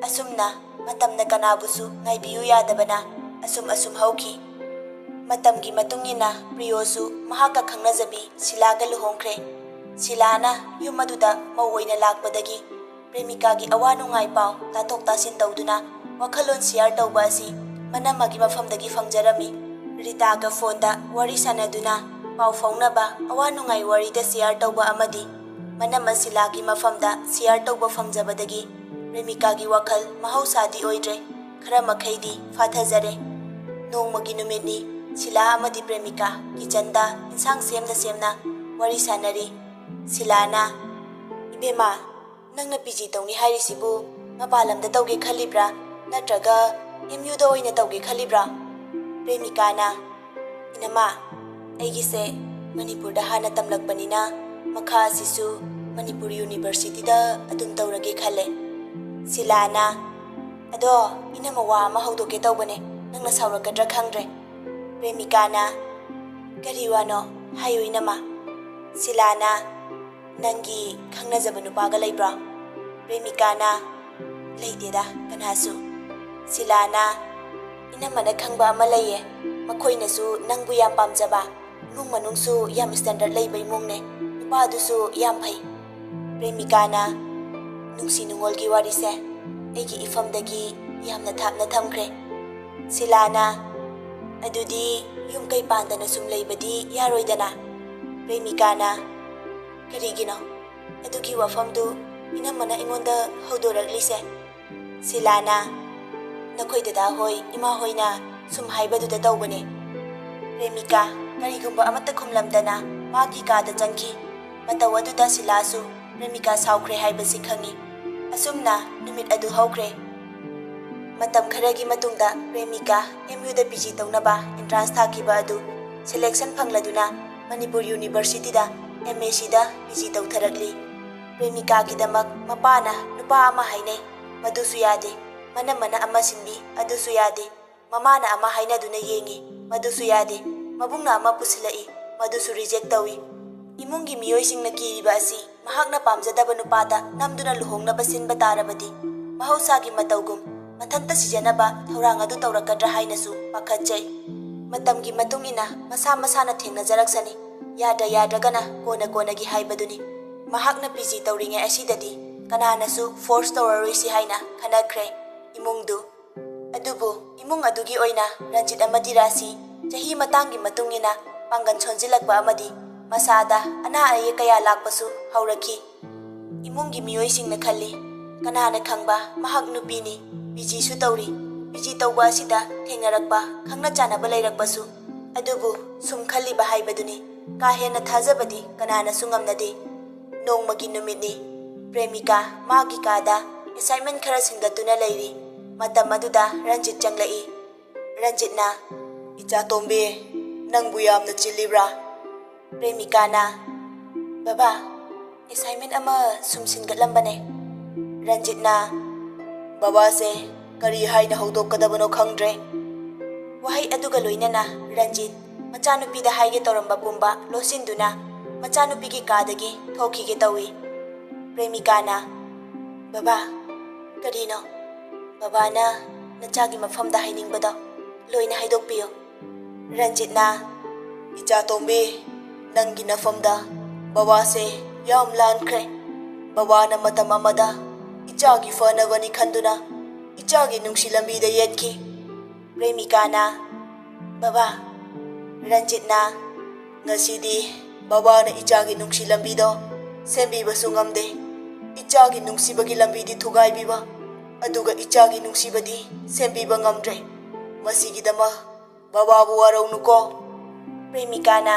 ꯑꯁꯨꯝꯅ ꯃꯇꯝꯅ ꯀꯅꯥꯕꯨꯁꯨ ꯉꯥꯏꯕꯤꯌꯨ ꯌꯥꯗꯕꯅ ꯑꯁꯨꯝ ꯍꯧꯈꯤ꯫ ꯃꯇꯝꯒꯤ ꯃꯇꯨꯡ ꯏꯟꯅ ꯄ꯭ꯔꯤꯌꯣꯁꯨ ꯃꯍꯥꯛꯀ ꯈꯪꯅꯖꯕꯤ ꯁꯤꯂꯥꯒ ꯂꯨꯍꯣꯡꯈ꯭ꯔꯦ꯫ ꯁꯤꯂꯥꯅ ꯌꯨꯝ ꯑꯗꯨꯗ ꯃꯧ ꯑꯣꯏꯅ ꯂꯥꯛꯄꯗꯒꯤ ꯄ꯭ꯔꯦꯃꯤꯀꯥꯒꯤ ꯑꯋꯥ ꯅꯨꯡꯉꯥꯏ ꯄꯥꯎ ꯇꯥꯊꯣꯛ ꯇꯥꯁꯤꯟ ꯇꯧꯗꯨꯅ ꯋꯥꯈꯜꯂꯣꯟ ꯁꯤꯌꯥꯔ ꯇꯧꯕ ꯑꯁꯤ ꯃꯅꯝꯃꯒꯤ ꯃꯐꯝꯗꯒꯤ ꯐꯪꯖꯔꯝꯃꯤ꯫ ꯔꯤꯇꯥꯒ ꯐꯣꯟꯗ ꯋꯥꯔꯤ ꯁꯥꯅꯗꯨꯅ ꯄꯥꯎ ꯐꯥꯎꯅꯕ, ꯑꯋꯥ ꯅꯨꯡꯉꯥꯏ ꯋꯥꯔꯤꯗ ꯁꯤꯌꯥꯔ ꯇꯧꯕ ꯑꯃꯗꯤ ꯃꯅꯝꯃ ꯁꯤꯂꯥꯒꯤ ꯃꯐꯝꯗ ꯁꯤꯌꯥꯔ ꯇꯧꯕ ꯐꯪꯖꯕꯗꯒꯤ ꯄ꯭ꯔꯦꯃꯤꯀꯥꯒꯤ ꯋꯥꯈꯜ ꯃꯍꯧꯁꯥꯗꯤ ꯑꯣꯏꯗ꯭ꯔꯦ, ꯈꯔ ꯃꯈꯩꯗꯤ ꯐꯥꯊꯖꯔꯦ꯫ ꯅꯣꯡꯃꯒꯤ ꯅꯨꯃꯤꯠꯅꯤ, ꯁꯤꯂꯥ ꯑꯃꯗꯤ ꯄ꯭ꯔꯦꯃꯤꯀꯥ ꯀꯤꯆꯟꯗ ꯏꯟꯁꯥꯡ ꯁꯦꯝꯅ ꯋꯥꯔꯤ ꯁꯥꯅꯔꯤ꯫ ꯁꯤꯂꯥꯅ, "ꯏꯕꯦꯝꯃ, ꯅꯪꯅ PG ꯇꯧꯅꯤ ꯍꯥꯏꯔꯤꯁꯤꯕꯨ ꯃꯄꯥꯟ ꯂꯝꯗ ꯇꯧꯒꯦ ꯈꯜꯂꯤꯕ꯭ꯔꯥ ꯅꯠꯇ꯭ꯔꯒ MUꯗ ꯑꯣꯏꯅ ꯇꯧꯒꯦ ꯈꯜꯂꯤꯕ꯭ꯔꯥ?" ꯄ꯭ꯔꯦꯃꯤꯀꯥꯅ, "ꯏꯅꯝꯃ, ꯑꯩꯒꯤꯁꯦ ꯃꯅꯤꯄꯨꯔꯗ ꯍꯥꯟꯅ ꯇꯝꯂꯛꯄꯅꯤꯅ ꯃꯈꯥ ꯑꯁꯤꯁꯨ ꯃꯅꯤꯄꯨꯔ ꯌꯨꯅꯤꯚꯔꯁꯤꯇꯤꯗ ꯑꯗꯨꯝ ꯇꯧꯔꯒꯦ ꯈꯜꯂꯦ." ꯁꯤꯂꯥꯅ, "ꯑꯗꯣ ꯏꯅꯝꯃ ꯋꯥ ꯑꯃ ꯍꯧꯗꯣꯛꯀꯦ ꯇꯧꯕꯅꯦ, ꯅꯪꯅ ꯁꯥꯎꯔꯛꯀꯗ꯭ꯔꯥ ꯈꯪꯗ꯭ꯔꯦ." ꯄ꯭ꯔꯦꯃꯤꯀꯥꯅ, "ꯀꯔꯤ ꯋꯥꯅꯣ? ꯍꯥꯏꯌꯨ ꯏꯅꯝꯃ." ꯁꯤꯂꯥꯅ, "ꯅꯪꯒꯤ ꯈꯪꯅꯖꯕ ꯅꯨꯄꯥꯒ ꯂꯩꯕ꯭ꯔꯣ?" ꯄ꯭ꯔꯦꯃꯤꯀꯥꯅ, "ꯂꯩꯇꯦꯗ, ꯀꯅꯥꯁꯨ." ꯁꯤꯂꯥꯅ, "ꯏꯅꯝꯃꯅ ꯈꯪꯕ ꯑꯃ ꯂꯩꯌꯦ, ꯃꯈꯣꯏꯅꯁꯨ ꯅꯪꯕꯨ ꯌꯥꯝ ꯄꯥꯝꯖꯕ, ꯏꯃꯨꯡ ꯃꯅꯨꯡꯁꯨ ꯌꯥꯝ ꯁ꯭ꯇꯦꯟꯗꯔꯗ ꯂꯩꯕ ꯏꯃꯨꯡꯅꯦ, ꯅꯨꯄꯥꯗꯨꯁꯨ ꯌꯥꯝ ꯐꯩ." ꯄ꯭ꯔꯦꯃꯤꯀꯥꯅ, "ꯅꯨꯡꯁꯤ ꯅꯨꯡꯉꯣꯜꯒꯤ ꯋꯥꯔꯤꯁꯦ ꯑꯩꯒꯤ ꯏꯐꯝꯗꯒꯤ ꯌꯥꯝꯅ ꯊꯥꯞꯅ ꯊꯝꯈ꯭ꯔꯦ." ꯁꯤꯂꯥꯅ, "ꯑꯗꯨꯗꯤ ꯌꯨꯝ ꯀꯩ ꯄꯥꯟꯗꯅ ꯁꯨꯝ ꯂꯩꯕꯗꯤ ꯌꯥꯔꯣꯏꯗꯅ?" ꯄ꯭ꯔꯦꯃꯤꯀꯥꯅ, "ꯀꯔꯤꯒꯤꯅꯣ ꯑꯗꯨꯒꯤ ꯋꯥꯐꯝꯗꯨ ꯏꯅꯝꯃꯅ ꯑꯩꯉꯣꯟꯗ ꯍꯧꯗꯣꯔꯛꯂꯤꯁꯦ?" ꯁꯤꯂꯥꯅ, "ꯅꯈꯣꯏ ꯗꯗꯥ ꯍꯣꯏ, ꯏꯃꯥ ꯍꯣꯏꯅ ꯁꯨꯝ ꯍꯥꯏꯕꯗꯨꯗ ꯇꯧꯕꯅꯦ." ꯄ꯭ꯔꯦꯃꯤꯀꯥ ꯀꯔꯤꯒꯨꯝꯕ ꯑꯃꯠꯇ ꯈꯨꯝꯂꯝꯗꯅ ꯃꯥꯒꯤ ꯀꯥꯗ ꯆꯪꯈꯤ꯫ ꯃꯇꯧ ꯑꯗꯨꯗ ꯁꯤꯂꯥꯁꯨ ꯄ꯭ꯔꯦꯃꯤꯀꯥ ꯁꯥꯎꯈ꯭ꯔꯦ ꯍꯥꯏꯕꯁꯤ ꯈꯪꯉꯤ꯫ ꯑꯁꯨꯝꯅ ꯅꯨꯃꯤꯠ ꯑꯗꯨ ꯍꯧꯈ꯭ꯔꯦ꯫ ꯃꯇꯝ ꯈꯔꯒꯤ ꯃꯇꯨꯡꯗ ꯄ꯭ꯔꯦꯃꯤꯀꯥ MUꯗ PG ꯇꯧꯅꯕ ꯑꯦꯟꯇ꯭ꯔꯥꯟꯁ ꯊꯥꯈꯤꯕ ꯑꯗꯨ ꯁꯦꯂꯦꯛꯁꯟ ꯐꯪꯂꯗꯨꯅ ꯃꯅꯤꯄꯨꯔ ꯌꯨꯅꯤꯚꯔꯁꯤꯇꯤꯗ MACꯗ PG ꯇꯧꯊꯔꯛꯂꯤ꯫ ꯄ꯭ꯔꯦꯃꯤꯀꯥꯒꯤꯗꯃꯛ ꯃꯄꯥꯅ ꯅꯨꯄꯥ ꯑꯃ ꯍꯥꯏꯅꯩ, ꯃꯗꯨꯁꯨ ꯌꯥꯗꯦ꯫ ꯃꯅꯝꯃꯅ ꯑꯃ ꯁꯤꯟꯕꯤ, ꯑꯗꯨꯁꯨ ꯌꯥꯗꯦ꯫ ꯃꯃꯥꯅ ꯑꯃ ꯍꯥꯏꯅꯗꯨꯅ ꯌꯦꯡꯉꯤ, ꯃꯗꯨꯁꯨ ꯌꯥꯗꯦ꯫ ꯃꯕꯨꯡꯅ ꯑꯃ ꯄꯨꯁꯤꯜꯂꯛꯏ, ꯃꯗꯨꯁꯨ ꯔꯤꯖꯦꯛ ꯇꯧꯏ꯫ ꯏꯃꯨꯡꯒꯤ ꯃꯤꯑꯣꯏꯁꯤꯡꯅ ꯀꯤꯔꯤꯕ ꯑꯁꯤ ꯃꯍꯥꯛꯅ ꯄꯥꯝꯖꯗꯕ ꯅꯨꯄꯥꯗ ꯅꯝꯗꯨꯅ ꯂꯨꯍꯣꯡꯅꯕ ꯁꯤꯟꯕ ꯇꯥꯔꯕꯗꯤ ꯃꯍꯧꯁꯥꯒꯤ ꯃꯇꯧꯒꯨꯝ ꯃꯊꯟꯇ ꯁꯤꯖꯅꯕ ꯊꯧꯔꯥꯡ ꯑꯗꯨ ꯇꯧꯔꯛꯀꯗ꯭ꯔꯥ ꯍꯥꯏꯅꯁꯨ ꯄꯥꯈꯠꯆꯩ꯫ ꯃꯇꯝꯒꯤ ꯃꯇꯨꯡ ꯏꯟꯅ ꯃꯁꯥ ꯃꯁꯥꯅ ꯊꯦꯡꯅꯖꯔꯛꯁꯅꯤ, ꯌꯥꯗ꯭ꯔꯒꯅ ꯀꯣꯟꯅꯒꯤ ꯍꯥꯏꯕꯗꯨꯅꯤ꯫ ꯃꯍꯥꯛꯅ PG ꯇꯧꯔꯤꯉꯩ ꯑꯁꯤꯗꯗꯤ ꯀꯅꯥꯅꯁꯨ ꯐꯣꯔꯁ ꯇꯧꯔꯔꯣꯏꯁꯤ ꯍꯥꯏꯅ ꯈꯟꯅꯈ꯭ꯔꯦ ꯏꯃꯨꯡꯗꯨ꯫ ꯑꯗꯨꯕꯨ ꯏꯃꯨꯡ ꯑꯗꯨꯒꯤ ꯑꯣꯏꯅ ꯔꯟꯖꯤꯠ ꯑꯃꯗꯤ ꯔꯥꯁꯤ ꯆꯍꯤ ꯃꯇꯥꯡꯒꯤ ꯃꯇꯨꯡ ꯏꯟꯅ ꯄꯥꯡꯒꯜ ꯁꯣꯟꯖꯤꯜꯂꯛꯄ ꯑꯃꯗꯤ ꯃꯁꯥꯗ ꯑꯅꯥ ꯑꯌꯦꯛ ꯀꯌꯥ ꯂꯥꯛꯄꯁꯨ ꯍꯧꯔꯛꯈꯤ꯫ ꯏꯃꯨꯡꯒꯤ ꯃꯤꯑꯣꯏꯁꯤꯡꯅ ꯈꯜꯂꯤ, ꯀꯅꯥꯅ ꯈꯪꯕ ꯃꯍꯥꯛ ꯅꯨꯄꯤꯅꯤ, PGꯁꯨ ꯇꯧꯔꯤ, PG ꯇꯧꯕ ꯑꯁꯤꯗ ꯊꯦꯡꯅꯔꯛꯄ ꯈꯪꯅ ꯆꯥꯟꯅꯕ ꯂꯩꯔꯛꯄꯁꯨ꯫ ꯑꯗꯨꯕꯨ ꯁꯨꯝ ꯈꯜꯂꯤꯕ ꯍꯥꯏꯕꯗꯨꯅꯤ, ꯀꯥ ꯍꯦꯟꯅ ꯊꯥꯖꯕꯗꯤ ꯀꯅꯥꯅꯁꯨ ꯉꯝꯅꯗꯦ꯫ ꯅꯣꯡꯃꯒꯤ ꯅꯨꯃꯤꯠꯅꯤ, ꯄ꯭ꯔꯦꯃꯤꯀꯥ ꯃꯥꯒꯤ ꯀꯥꯗ ꯑꯦꯁꯥꯏꯟꯃꯦꯟ ꯈꯔ ꯁꯤꯟꯒꯠꯇꯨꯅ ꯂꯩꯔꯤ꯫ ꯃꯇꯝ ꯑꯗꯨꯗ ꯔꯟꯖꯤꯠ ꯆꯪꯂꯛꯏ꯫ ꯔꯟꯖꯤꯠꯅ, "ꯏꯆꯥ ꯇꯣꯝꯕꯤ, ꯅꯪꯕꯨ ꯌꯥꯝꯅ ꯆꯤꯜꯂꯤꯕ꯭ꯔꯥ?" ꯄ꯭ꯔꯦꯃꯤꯀꯥꯅ, "ꯕꯕꯥ, ꯑꯦꯁꯥꯏꯟꯃꯦꯟ ꯑꯃ ꯁꯨꯝ ꯁꯤꯟꯒꯠꯂꯝꯕꯅꯦ." ꯔꯟꯖꯤꯠꯅ, "ꯕꯕꯥꯁꯦ ꯀꯔꯤ ꯍꯥꯏꯅ ꯍꯧꯗꯣꯛꯀꯗꯕꯅꯣ ꯈꯪꯗ꯭ꯔꯦ." ꯋꯥꯍꯩ ꯑꯗꯨꯒ ꯂꯣꯏꯅꯅ ꯔꯟꯖꯤꯠ ꯃꯆꯥꯅꯨꯄꯤꯗ ꯍꯥꯏꯒꯦ ꯇꯧꯔꯝꯕ ꯄꯨꯝꯕ ꯂꯣꯠꯁꯤꯟꯗꯨꯅ ꯃꯆꯥꯅꯨꯄꯤꯒꯤ ꯀꯥꯗꯒꯤ ꯊꯣꯛꯈꯤꯒꯦ ꯇꯧꯏ꯫ ꯄ꯭ꯔꯦꯃꯤꯀꯥꯅ, "ꯕꯕꯥ, ꯀꯔꯤꯅꯣ? ꯕꯕꯥꯅ ꯅꯆꯥꯒꯤ ꯃꯐꯝꯗ ꯍꯥꯏꯅꯤꯡꯕꯗꯣ ꯂꯣꯏꯅ ꯍꯥꯏꯗꯣꯛꯄꯤꯌꯨ." ꯔꯟꯖꯤꯠꯅ, "ꯏꯆꯥ ꯇꯣꯝꯕꯤ, ꯅꯪꯒꯤ ꯅꯐꯝꯗ ꯕꯕꯥꯁꯦ ꯌꯥꯝ ꯂꯥꯟꯈ꯭ꯔꯦ꯫ ꯕꯕꯥꯅ ꯃꯇꯝ ꯑꯃꯗ ꯏꯆꯥꯒꯤ ꯐꯅꯕꯅꯤ ꯈꯟꯗꯨꯅ ꯏꯆꯥꯒꯤ ꯅꯨꯡꯁꯤ ꯂꯝꯕꯤꯗ ꯌꯦꯠꯈꯤ." ꯄ꯭ꯔꯦꯃꯤꯀꯥꯅ, "ꯕꯕꯥ." ꯔꯟꯖꯤꯠꯅ, "ꯉꯁꯤꯗꯤ ꯕꯕꯥꯅ ꯏꯆꯥꯒꯤ ꯅꯨꯡꯁꯤ ꯂꯝꯕꯤꯗꯣ ꯁꯦꯝꯕꯤꯕꯁꯨ ꯉꯝꯗꯦ, ꯏꯆꯥꯒꯤ ꯅꯨꯡꯁꯤꯕꯒꯤ ꯂꯝꯕꯤꯗꯤ ꯊꯨꯒꯥꯏꯕꯤꯕ, ꯑꯗꯨꯒ ꯏꯆꯥꯒꯤ ꯅꯨꯡꯁꯤꯕꯗꯤ ꯁꯦꯝꯕꯤꯕ ꯉꯝꯗ꯭ꯔꯦ꯫ ꯃꯁꯤꯒꯤꯗꯃꯛ ꯕꯕꯥꯕꯨ ꯋꯥꯔꯧꯅꯨꯀꯣ." ꯄ꯭ꯔꯦꯃꯤꯀꯥꯅ,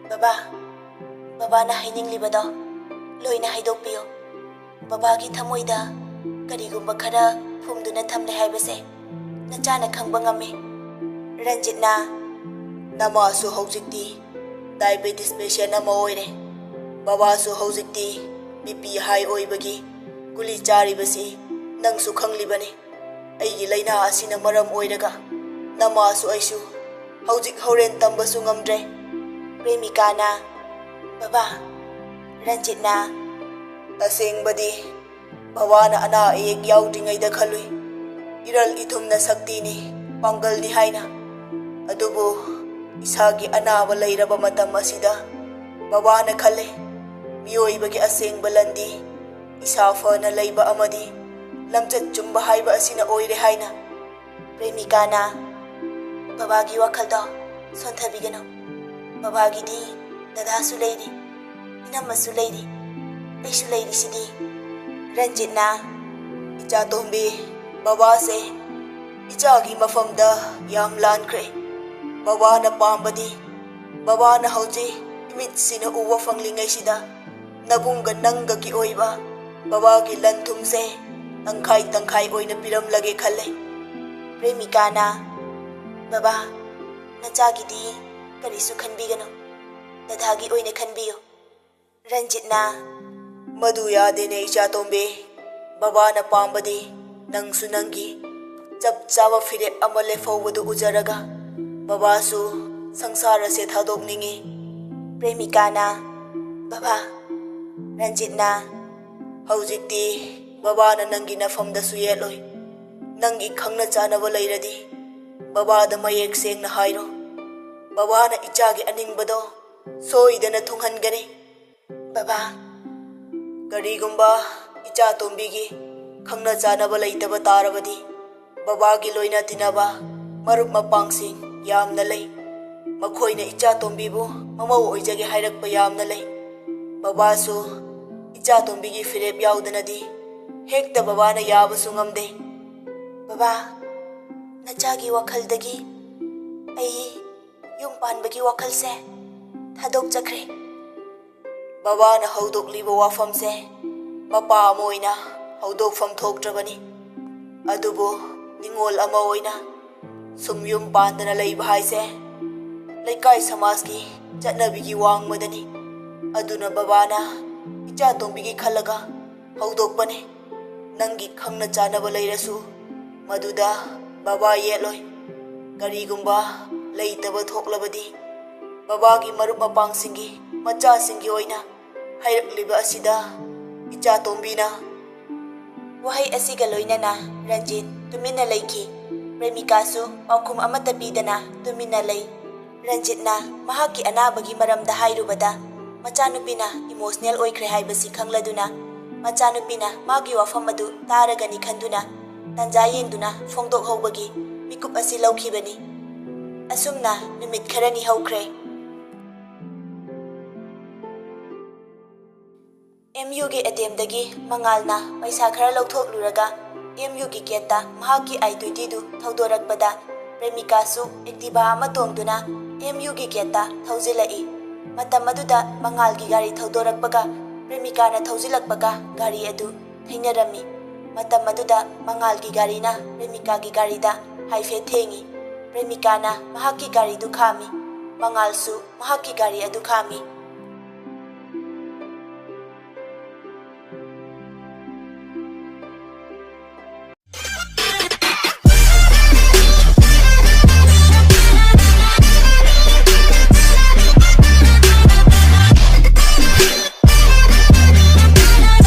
"ꯕꯕꯥ, ꯕꯕꯥꯅ ꯍꯥꯏꯅꯤꯡꯂꯤꯕꯗꯣ ꯂꯣꯏꯅ ꯍꯥꯏꯗꯣꯛꯄꯤꯌꯨ꯫ ꯕꯕꯥꯒꯤ ꯊꯃꯣꯏꯗ ꯀꯔꯤꯒꯨꯝꯕ ꯈꯔ ꯐꯨꯝꯗꯨꯅ ꯊꯝꯂꯦ ꯍꯥꯏꯕꯁꯦ ꯅꯆꯥꯅ ꯈꯪꯕ ꯉꯝꯃꯤ." ꯔꯟꯖꯤꯠꯅ, "ꯅꯃꯥꯁꯨ ꯍꯧꯖꯤꯛꯇꯤ ꯗꯥꯏꯕꯦꯇꯤꯁ ꯄꯦꯁꯦꯟ ꯑꯃ ꯑꯣꯏꯔꯦ, ꯕꯕꯥꯁꯨ ꯍꯧꯖꯤꯛꯇꯤ BP ꯍꯥꯏ ꯑꯣꯏꯕꯒꯤ ꯒꯨꯂꯤ ꯆꯥꯔꯤꯕꯁꯤ ꯅꯪꯁꯨ ꯈꯪꯂꯤꯕꯅꯤ꯫ ꯑꯩꯒꯤ ꯂꯩꯅꯥ ꯑꯁꯤꯅ ꯃꯔꯝ ꯑꯣꯏꯔꯒ ꯅꯃꯥꯁꯨ ꯑꯩꯁꯨ ꯍꯧꯖꯤꯛ ꯍꯣꯔꯦꯟ ꯇꯝꯕꯁꯨ ꯉꯝꯗ꯭ꯔꯦ." ꯄ꯭ꯔꯦꯃꯤꯀꯥꯅ, "ꯕꯕꯥ." ꯔꯟꯖꯤꯠꯅ, Tasengbadi bawana ana ayek yaudringayda khalui iral ithumna saktini pangalni haina adubu isagi anaba lairaba matam asida babana khale miyoibagi asengba landi isa fana laiba amadi lamchat chumba haiba asina oire haina Premikana babagi wakhalda sonthabigano babagi di dadasu leiri inamasu leiri aisu leiri sidi Ranjitna icha tombi baba se icha gi mafamda yam lankre baba na pambadi baba na hauji imit sina uwa fanglingai sida nabunga nanga ki oiba baba gi lanthum se tangkhai oina piram lage khalle Premikana baba nachagi di karisu khanbigano dadagi oina khanbiyo Ranjitna Madu yadene icha tombe baba na pambadi nang sunangi chap chawa fire amale fawadu ujaraga baba su sangsara se thadok ningi Premikana baba Ranjitna haujikti baba na nangi na famda su yeloi nangi khangna chana walairadi baba da mayek seng na hairo baba na icha gi aningbado soidana thunghangani baba Karigumba icha tombigi khangna chanaba leitaba tarabadi babagi loina tinaba marup mapangsing yamna lei makhoina icha tombibu mamau oijage hairakpa yamna lei babasu icha tombigi firep yaudana hekta babana yabasu ngamde baba nachagi wakhaldagi ai yum panbagi wakhalse thadok chakre baba na haudok liba wafam se mapa moina haudok fam thoktrabani adubo ningol ama oina sumyum pandana leiba haise laikai samas ki chatnabi gi wangmadani aduna baba na icha tombigi khalaga haudok bane nangi khangna chanaba leirasu maduda baba yeloi karigumba leitaba thoklabadi baba gi marup mapang singi macha singi oina hairakliba asida icha tombina wahai asiga loinana Ranjit tumina leiki Premika su paukhum amata pidana tumina lei Ranjitna mahaki anabagi maramda hairubada machanupina emotional oikre haibasi khangladuna machanupina magi wafam adu taragani khanduna tanja yengduna phongdok hobagi mikup asi laukhibani asumna numit kharani haukhre MU gi ATM dagi mangalna paisa khara lauthok luraga MU gi geta mahaki I20 du thaudorakpada Premika su Activa ama tongduna MU gi geta thaujilai matam aduda mangal gi gari thaudorakpaga Premika na thaujilakpaga gari adu thainarami matam aduda mangal gi gari na Premika gi gari da haife thengi Premika na mahaki gari du khami mangal su mahaki gari adu khami